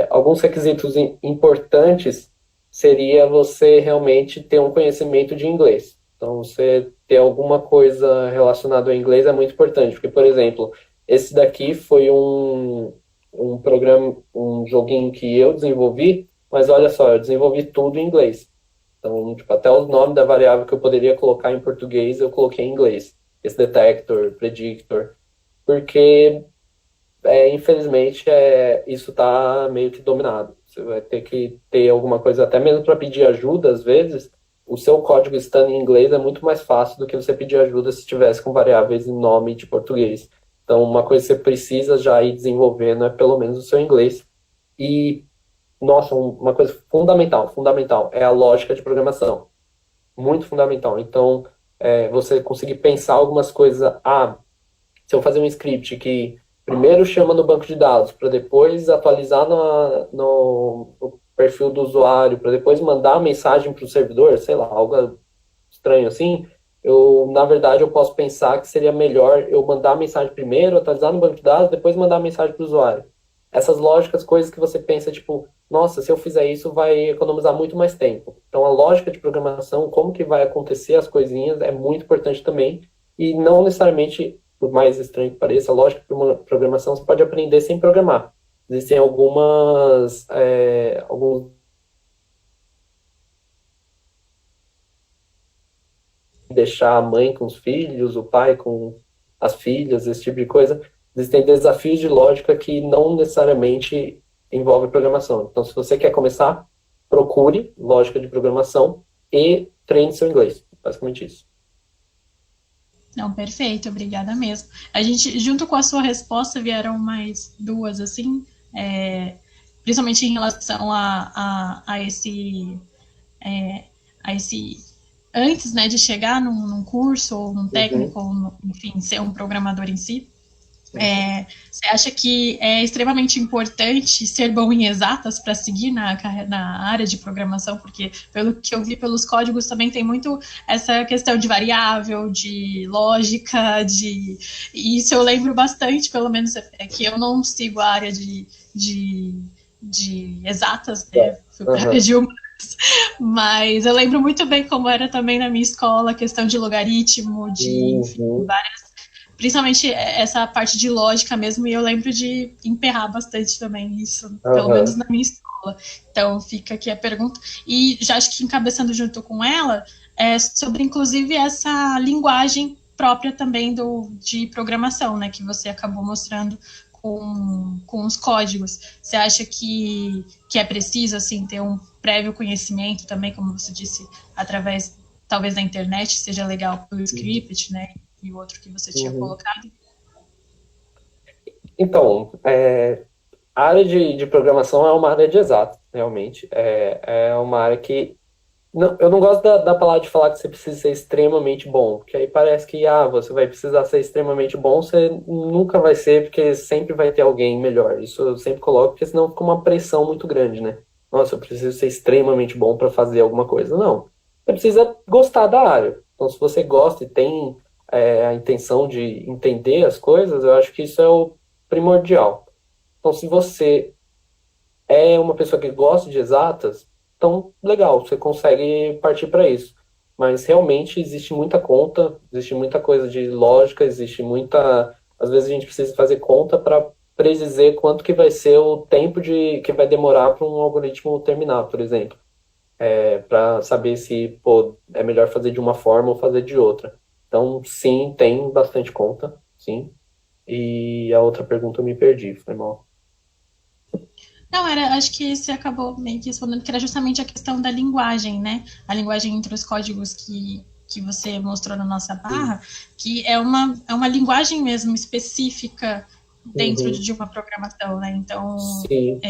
Alguns requisitos importantes seria você realmente ter um conhecimento de inglês. Então, você ter alguma coisa relacionada ao inglês é muito importante, porque, por exemplo, esse daqui foi um programa, um joguinho que eu desenvolvi, mas olha só, eu desenvolvi tudo em inglês. Então, tipo, até o nome da variável que eu poderia colocar em português, eu coloquei em inglês. Esse detector, predictor, porque infelizmente, isso está meio que dominado. Você vai ter que ter alguma coisa, até mesmo para pedir ajuda, às vezes, o seu código estando em inglês é muito mais fácil do que você pedir ajuda se tivesse com variáveis em nome de português. Então, uma coisa que você precisa já ir desenvolvendo é pelo menos o seu inglês. E, nossa, uma coisa fundamental, é a lógica de programação. Muito fundamental. Então, você conseguir pensar algumas coisas. Se eu fazer um script que primeiro chama no banco de dados, para depois atualizar no perfil do usuário, para depois mandar a mensagem para o servidor, sei lá, algo estranho assim, na verdade, eu posso pensar que seria melhor eu mandar a mensagem primeiro, atualizar no banco de dados, depois mandar a mensagem para o usuário. Essas lógicas, coisas que você pensa, tipo, nossa, se eu fizer isso, vai economizar muito mais tempo. Então, a lógica de programação, como que vai acontecer as coisinhas, é muito importante também. E não necessariamente, por mais estranho que pareça, a lógica de programação você pode aprender sem programar. Existem alguns deixar a mãe com os filhos, o pai com as filhas, esse tipo de coisa. Existem desafios de lógica que não necessariamente envolvem programação. Então, se você quer começar, procure lógica de programação e treine seu inglês. Basicamente isso. Não, perfeito, obrigada mesmo. A gente, junto com a sua resposta, vieram mais duas, assim, principalmente em relação a esse a esse antes, né, de chegar num curso ou num Uhum. técnico, ou, enfim, ser um programador em si. Você acha que é extremamente importante ser bom em exatas para seguir na área de programação? Porque, pelo que eu vi pelos códigos, também tem muito essa questão de variável, de lógica, e isso eu lembro bastante, pelo menos, que eu não sigo a área de exatas, né? Fui para a área Uhum. de humanas. Mas eu lembro muito bem como era também na minha escola, a questão de logaritmo, de, enfim, Uhum. principalmente essa parte de lógica mesmo, e eu lembro de emperrar bastante também isso, pelo menos Uhum. na minha escola. Então fica aqui a pergunta. E já acho que encabeçando junto com ela, sobre inclusive essa linguagem própria também de programação, né, que você acabou mostrando com os códigos. Você acha que é preciso assim ter um prévio conhecimento também, como você disse, através talvez da internet, seja legal pelo script, né? E o outro que você tinha Uhum. colocado. Então, a área de programação é uma área de exato, realmente. É uma área que. Não, eu não gosto da palavra de falar que você precisa ser extremamente bom, porque aí parece que você vai precisar ser extremamente bom, você nunca vai ser, porque sempre vai ter alguém melhor. Isso eu sempre coloco, porque senão fica uma pressão muito grande, né? Nossa, eu preciso ser extremamente bom para fazer alguma coisa. Não. Você precisa gostar da área. Então, se você gosta e tem a intenção de entender as coisas, eu acho que isso é o primordial. Então, se você é uma pessoa que gosta de exatas, então legal, você consegue partir para isso. Mas realmente existe muita conta, existe muita coisa de lógica, existe muita. Às vezes a gente precisa fazer conta para predizer quanto que vai ser o tempo que vai demorar para um algoritmo terminar, por exemplo. Para saber se é melhor fazer de uma forma ou fazer de outra. Então, sim, tem bastante conta, sim. E a outra pergunta eu me perdi, foi mal. Não, acho que você acabou meio que respondendo, que era justamente a questão da linguagem, né? A linguagem entre os códigos que você mostrou na nossa Sim. barra, que é uma linguagem mesmo específica dentro Uhum. de uma programação, né? Então, Sim.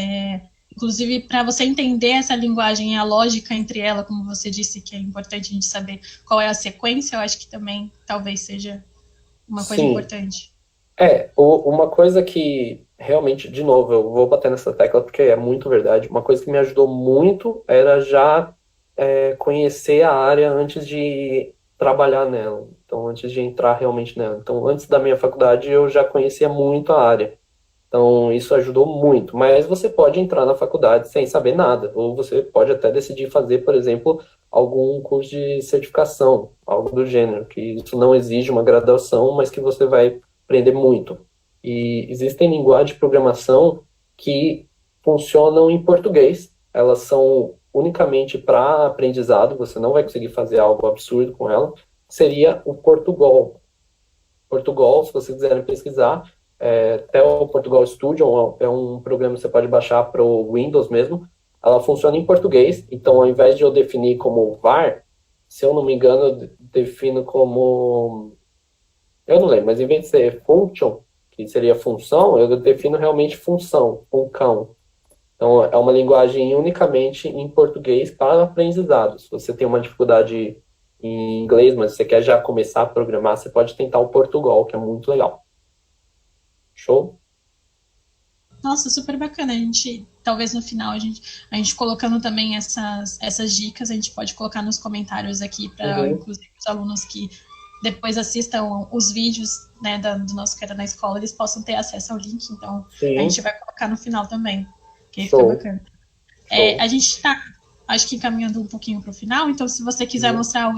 inclusive, para você entender essa linguagem e a lógica entre ela, como você disse, que é importante a gente saber qual é a sequência, eu acho que também talvez seja uma coisa Sim. importante. Uma coisa que realmente, de novo, eu vou bater nessa tecla porque é muito verdade. Uma coisa que me ajudou muito era já conhecer a área antes de trabalhar nela. Então, antes de entrar realmente nela. Então, antes da minha faculdade, eu já conhecia muito a área. Então, isso ajudou muito. Mas você pode entrar na faculdade sem saber nada. Ou você pode até decidir fazer, por exemplo, algum curso de certificação, algo do gênero, que isso não exige uma graduação, mas que você vai aprender muito. E existem linguagens de programação que funcionam em português. Elas são unicamente para aprendizado, você não vai conseguir fazer algo absurdo com ela. Seria o Portugal. Portugal, se vocês quiserem pesquisar, até o Portugal Studio é um programa que você pode baixar para o Windows mesmo. Ela funciona em português, então ao invés de eu definir como var, se eu não me engano, eu defino como. Eu não lembro, mas em vez de ser function, que seria função, eu defino realmente função, funcão. Então é uma linguagem unicamente em português para aprendizado. Se você tem uma dificuldade em inglês, mas você quer já começar a programar, você pode tentar o Portugal, que é muito legal. Show? Nossa, super bacana. A gente, talvez no final, a gente colocando também essas dicas, a gente pode colocar nos comentários aqui para, Uhum. inclusive, os alunos que depois assistam os vídeos, né, do nosso Queda na Escola, eles possam ter acesso ao link. Então, a gente Sim, vai colocar no final também, que aí fica show, bacana. show. A gente está, acho que caminhando um pouquinho para o final, então, se você quiser Uhum. mostrar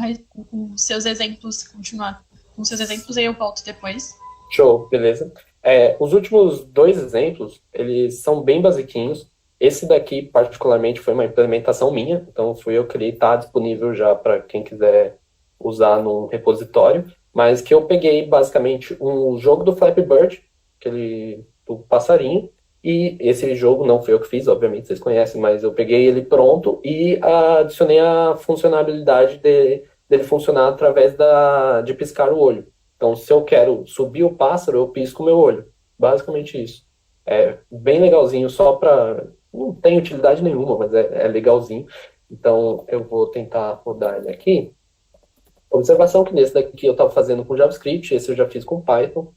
os seus exemplos, continuar com seus exemplos, aí eu volto depois. Show, beleza. Os últimos dois exemplos, eles são bem basiquinhos. Esse daqui, particularmente, foi uma implementação minha, então fui eu que criei, está disponível já para quem quiser usar num repositório, mas que eu peguei basicamente um jogo do Flappy Bird, aquele do passarinho, e esse jogo não fui eu que fiz, obviamente vocês conhecem, mas eu peguei ele pronto e adicionei a funcionalidade dele funcionar através de piscar o olho. Então, se eu quero subir o pássaro, eu pisco o meu olho. Basicamente isso. É bem legalzinho, só para. Não tem utilidade nenhuma, mas é legalzinho. Então, eu vou tentar rodar ele aqui. Observação que nesse daqui eu estava fazendo com JavaScript, esse eu já fiz com Python.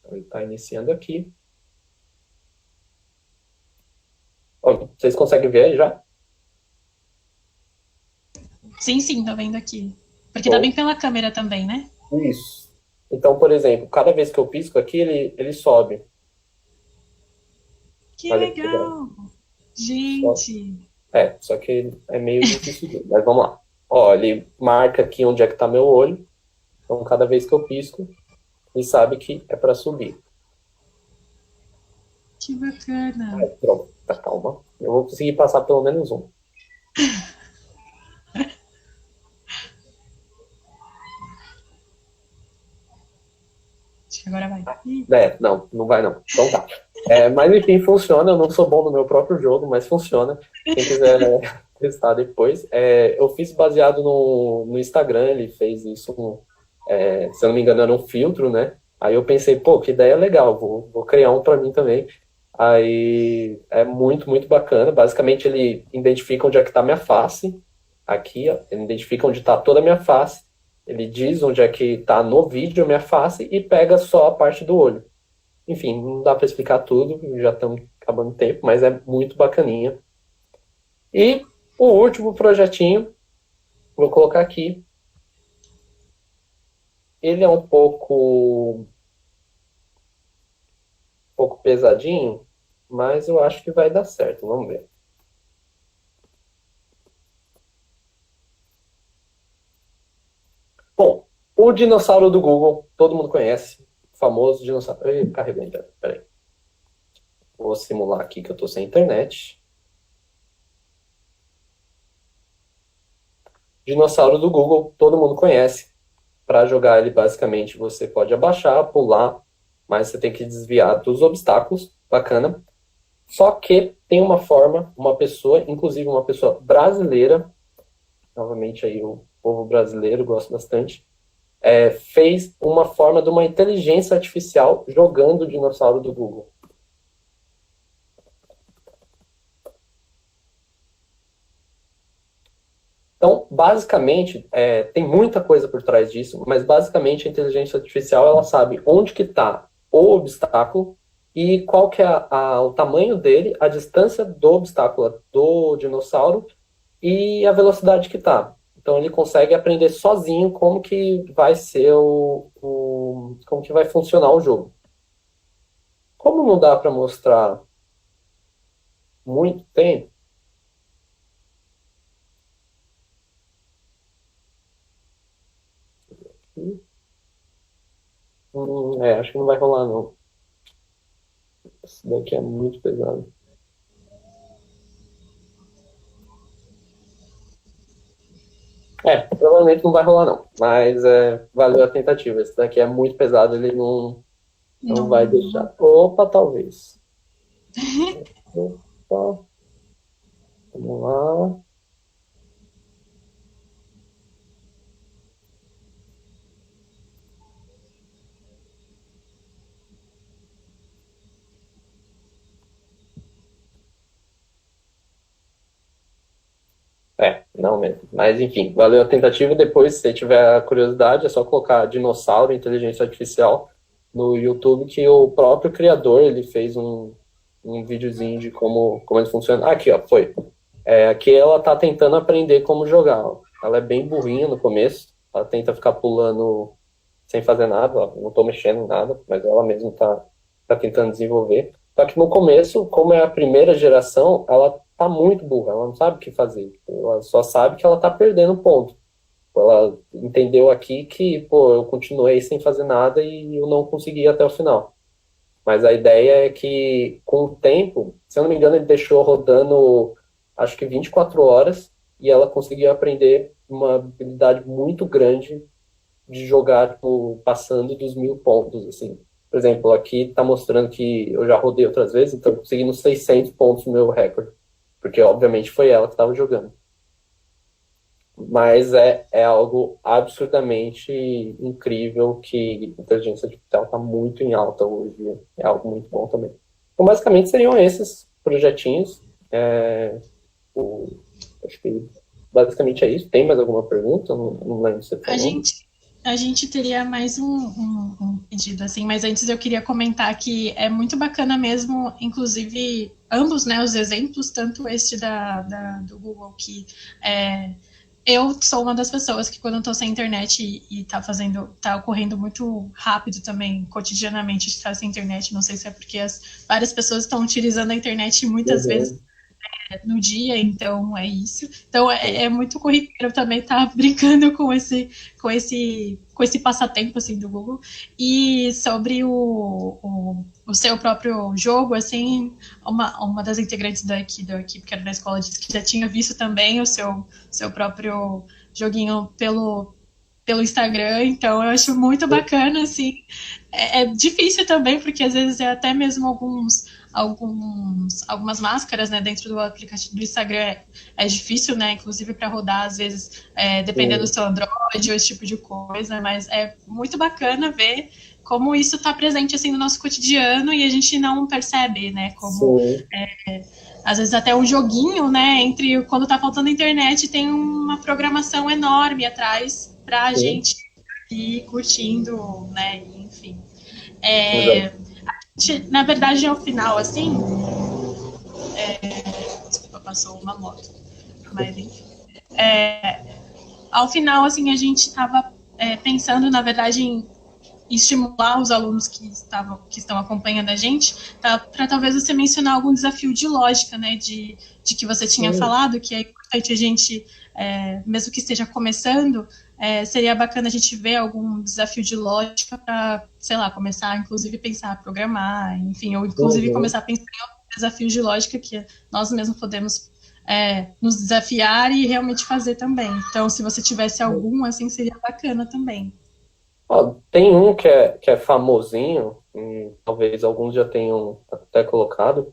Então, ele está iniciando aqui. Ó, vocês conseguem ver aí já? Sim, sim, tô vendo aqui. Porque tá bem Show. pela câmera também, né? Isso. Então, por exemplo, cada vez que eu pisco aqui, ele sobe. Que Olha que legal. legal! Só Gente! só que é meio difícil de ver, mas vamos lá. Ó, ele marca aqui onde é que tá meu olho. Então, cada vez que eu pisco, ele sabe que é para subir. Que bacana! Pronto, tá, calma. Eu vou conseguir passar pelo menos um. Acho que agora vai. Não, não vai não. Então tá. Mas enfim, funciona. Eu não sou bom no meu próprio jogo, mas funciona. Quem quiser testar depois. Eu fiz baseado no Instagram, ele fez isso, se eu não me engano, era um filtro, né? Aí eu pensei, pô, que ideia legal, vou criar um para mim também. Aí é muito, muito bacana. Basicamente, ele identifica onde é que está minha face. Aqui, ó, ele identifica onde está toda a minha face. Ele diz onde é que está no vídeo a minha face e pega só a parte do olho. Enfim, não dá para explicar tudo, já estamos acabando o tempo, mas é muito bacaninha. E o último projetinho, vou colocar aqui. Ele é um pouco pesadinho, mas eu acho que vai dar certo. Vamos ver. Bom, o dinossauro do Google, todo mundo conhece. O famoso dinossauro. Ih, carregou ainda. Peraí. Vou simular aqui que eu estou sem internet. Dinossauro do Google, todo mundo conhece. Para jogar ele, basicamente, você pode abaixar, pular, mas você tem que desviar dos obstáculos. Bacana. Só que tem uma forma, uma pessoa, inclusive uma pessoa brasileira, novamente aí o povo brasileiro gosta bastante, fez uma forma de uma inteligência artificial jogando o dinossauro do Google. Então, basicamente, tem muita coisa por trás disso, mas basicamente a inteligência artificial ela sabe onde que está o obstáculo e qual que é o tamanho dele, a distância do obstáculo do dinossauro e a velocidade que está. Então ele consegue aprender sozinho como que vai ser como que vai funcionar o jogo. Como não dá para mostrar muito tempo, acho que não vai rolar não. Esse daqui é muito pesado. Provavelmente não vai rolar não, mas valeu a tentativa. Esse daqui é muito pesado, ele não vai Não. deixar. Opa, talvez. Opa, vamos lá. Não mesmo. Mas enfim, valeu a tentativa. Depois, se você tiver curiosidade, é só colocar dinossauro, inteligência artificial no YouTube, que o próprio criador ele fez um videozinho de como ele funciona. Aqui, ó, foi. Aqui ela tá tentando aprender como jogar. Ó. Ela é bem burrinha no começo. Ela tenta ficar pulando sem fazer nada. Ó. Não tô mexendo em nada, mas ela mesma tá tentando desenvolver. Só que no começo, como é a primeira geração, ela tá muito burra, ela não sabe o que fazer. Ela só sabe que ela tá perdendo ponto. Ela entendeu aqui que, pô, eu continuei sem fazer nada e eu não consegui ir até o final. Mas a ideia é que, com o tempo, se eu não me engano, ele deixou rodando, acho que 24 horas, e ela conseguiu aprender uma habilidade muito grande de jogar, tipo, passando dos 1.000 pontos, assim. Por exemplo, aqui está mostrando que eu já rodei outras vezes, então eu consegui nos 600 pontos no meu recorde. Porque, obviamente, foi ela que estava jogando. Mas é algo absurdamente incrível que a inteligência artificial está muito em alta hoje. É algo muito bom também. Então, basicamente, seriam esses projetinhos. O, acho que basicamente é isso. Tem mais alguma pergunta? Não lembro se você A falou. gente, a gente teria mais um pedido, assim, mas antes eu queria comentar que é muito bacana mesmo, inclusive, ambos, né, os exemplos, tanto este do Google, que eu sou uma das pessoas que quando eu tô sem internet e tá ocorrendo muito rápido também, cotidianamente, de estar sem internet, não sei se é porque várias pessoas estão utilizando a internet muitas vezes Uhum. no dia, então é isso. Então é muito corriqueiro também estar tá brincando com esse passatempo assim do Google. E sobre o seu próprio jogo, assim, uma das integrantes da equipe que era da escola disse que já tinha visto também o seu próprio joguinho pelo Instagram, então eu acho muito bacana, assim. É difícil também, porque às vezes é até mesmo algumas máscaras, né, dentro do aplicativo do Instagram é difícil, né, inclusive para rodar, às vezes, dependendo do Sim, seu Android ou esse tipo de coisa, mas é muito bacana ver como isso está presente, assim, no nosso cotidiano e a gente não percebe, né, como sim, às vezes até um joguinho, né, entre quando tá faltando internet, tem uma programação enorme atrás pra sim, gente ir curtindo, né, enfim. exato. Na verdade, ao final, assim, desculpa, passou uma moto, mas enfim. Ao final, assim, a gente estava pensando, na verdade, em estimular os alunos que estão acompanhando a gente, para talvez você mencionar algum desafio de lógica, né, de que você tinha Sim, falado, que é importante a gente, mesmo que esteja começando, seria bacana a gente ver algum desafio de lógica para, sei lá, começar, inclusive, pensar, programar, enfim, ou inclusive uhum. começar a pensar em algum desafio de lógica que nós mesmos podemos nos desafiar e realmente fazer também. Então, se você tivesse algum, assim, seria bacana também. Ó, tem um que é famosinho, talvez alguns já tenham até colocado,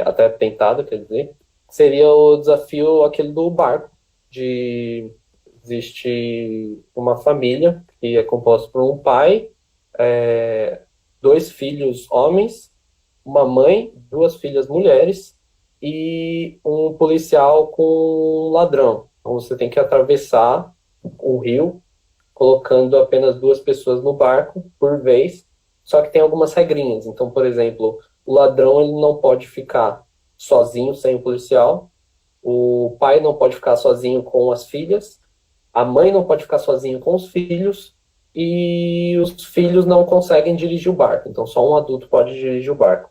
até tentado, quer dizer, seria o desafio aquele do barco, de existe uma família que é composta por um pai, é, dois filhos homens, uma mãe, duas filhas mulheres e um policial com um ladrão. Então você tem que atravessar o rio colocando apenas duas pessoas no barco por vez, só que tem algumas regrinhas. Então, por exemplo, o ladrão ele não pode ficar sozinho sem o policial, o pai não pode ficar sozinho com as filhas, a mãe não pode ficar sozinho com os filhos e os filhos não conseguem dirigir o barco. Então, só um adulto pode dirigir o barco.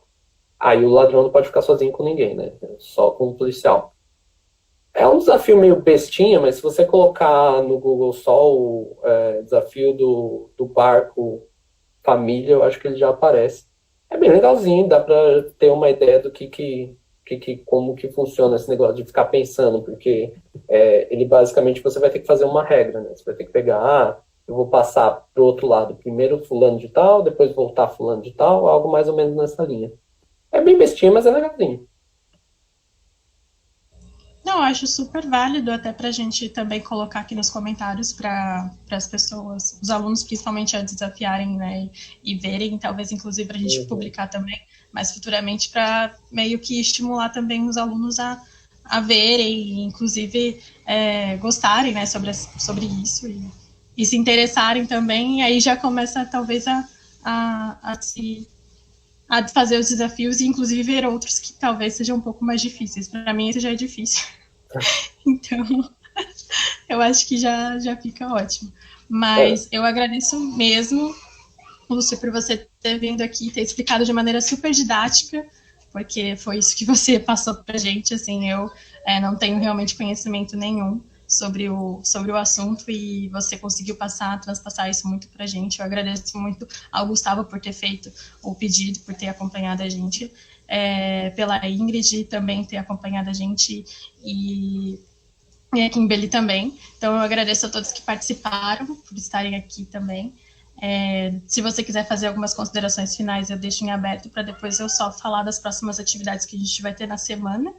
Aí o ladrão não pode ficar sozinho com ninguém, né? Só com o policial. É um desafio meio bestinha, mas se você colocar no Google só o desafio do barco família, eu acho que ele já aparece. É bem legalzinho, dá para ter uma ideia do como que funciona esse negócio de ficar pensando, porque ele basicamente você vai ter que fazer uma regra, né? Você vai ter que pegar, eu vou passar pro outro lado, primeiro fulano de tal, depois voltar fulano de tal, algo mais ou menos nessa linha. É bem bestinha, mas é legalzinho. Não, eu acho super válido até para a gente também colocar aqui nos comentários para as pessoas, os alunos principalmente a desafiarem, né, e verem, talvez inclusive para a gente Uhum, publicar também, mas futuramente para meio que estimular também os alunos a verem, inclusive gostarem, né, sobre isso e se interessarem também, e aí já começa talvez a fazer os desafios e inclusive ver outros que talvez sejam um pouco mais difíceis. Para mim esse já é difícil. Então, eu acho que já fica ótimo. é, Mas eu agradeço mesmo, Lúcio, por você ter vindo aqui e ter explicado de maneira super didática, porque foi isso que você passou pra gente. Assim, eu não tenho realmente conhecimento nenhum sobre o assunto e você conseguiu transpassar isso muito pra gente. Eu agradeço muito ao Gustavo por ter feito o pedido, por ter acompanhado a gente, pela Ingrid também ter acompanhado a gente e a Kimberly também. Então, eu agradeço a todos que participaram por estarem aqui também. Se você quiser fazer algumas considerações finais, eu deixo em aberto para depois eu só falar das próximas atividades que a gente vai ter na semana.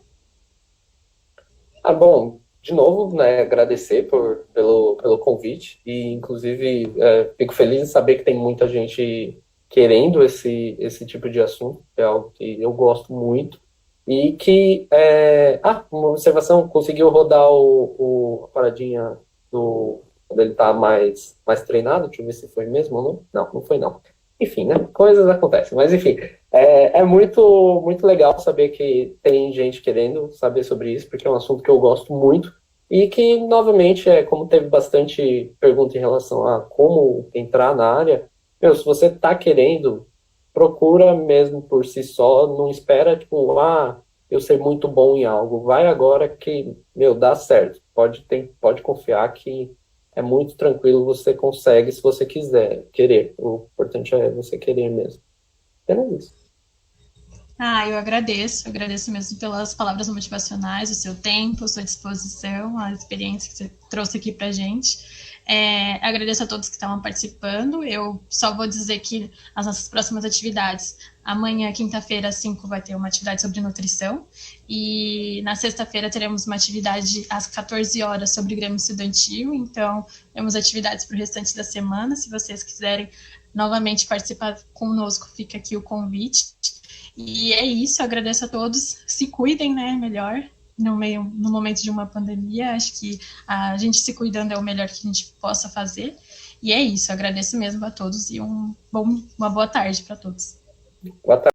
Bom, de novo, né, agradecer pelo convite e, inclusive, fico feliz em saber que tem muita gente querendo esse tipo de assunto, que é algo que eu gosto muito e que, uma observação, conseguiu rodar a paradinha quando ele está mais treinado, deixa eu ver se foi mesmo ou não. Não, não foi não. Enfim, né, coisas acontecem, mas enfim, é muito, muito legal saber que tem gente querendo saber sobre isso, porque é um assunto que eu gosto muito e que, novamente, como teve bastante pergunta em relação a como entrar na área, meu, se você está querendo, procura mesmo por si só, não espera, tipo, eu ser muito bom em algo. Vai agora que, meu, dá certo. Pode confiar que é muito tranquilo, você consegue se você quiser, querer. O importante é você querer mesmo. Apenas isso. Eu agradeço mesmo pelas palavras motivacionais, o seu tempo, a sua disposição, a experiência que você trouxe aqui para gente. Agradeço a todos que estavam participando. Eu só vou dizer que as nossas próximas atividades Amanhã, quinta-feira, às 5, vai ter uma atividade sobre nutrição. E na sexta-feira teremos uma atividade às 14 horas sobre Grêmio Estudantil. Então, temos atividades para o restante da semana. Se vocês quiserem novamente participar conosco, fica aqui o convite. E é isso, eu agradeço a todos. Se cuidem, né? Melhor no momento de uma pandemia. Acho que a gente se cuidando é o melhor que a gente possa fazer. E é isso, eu agradeço mesmo a todos e uma boa tarde para todos. Boa tarde.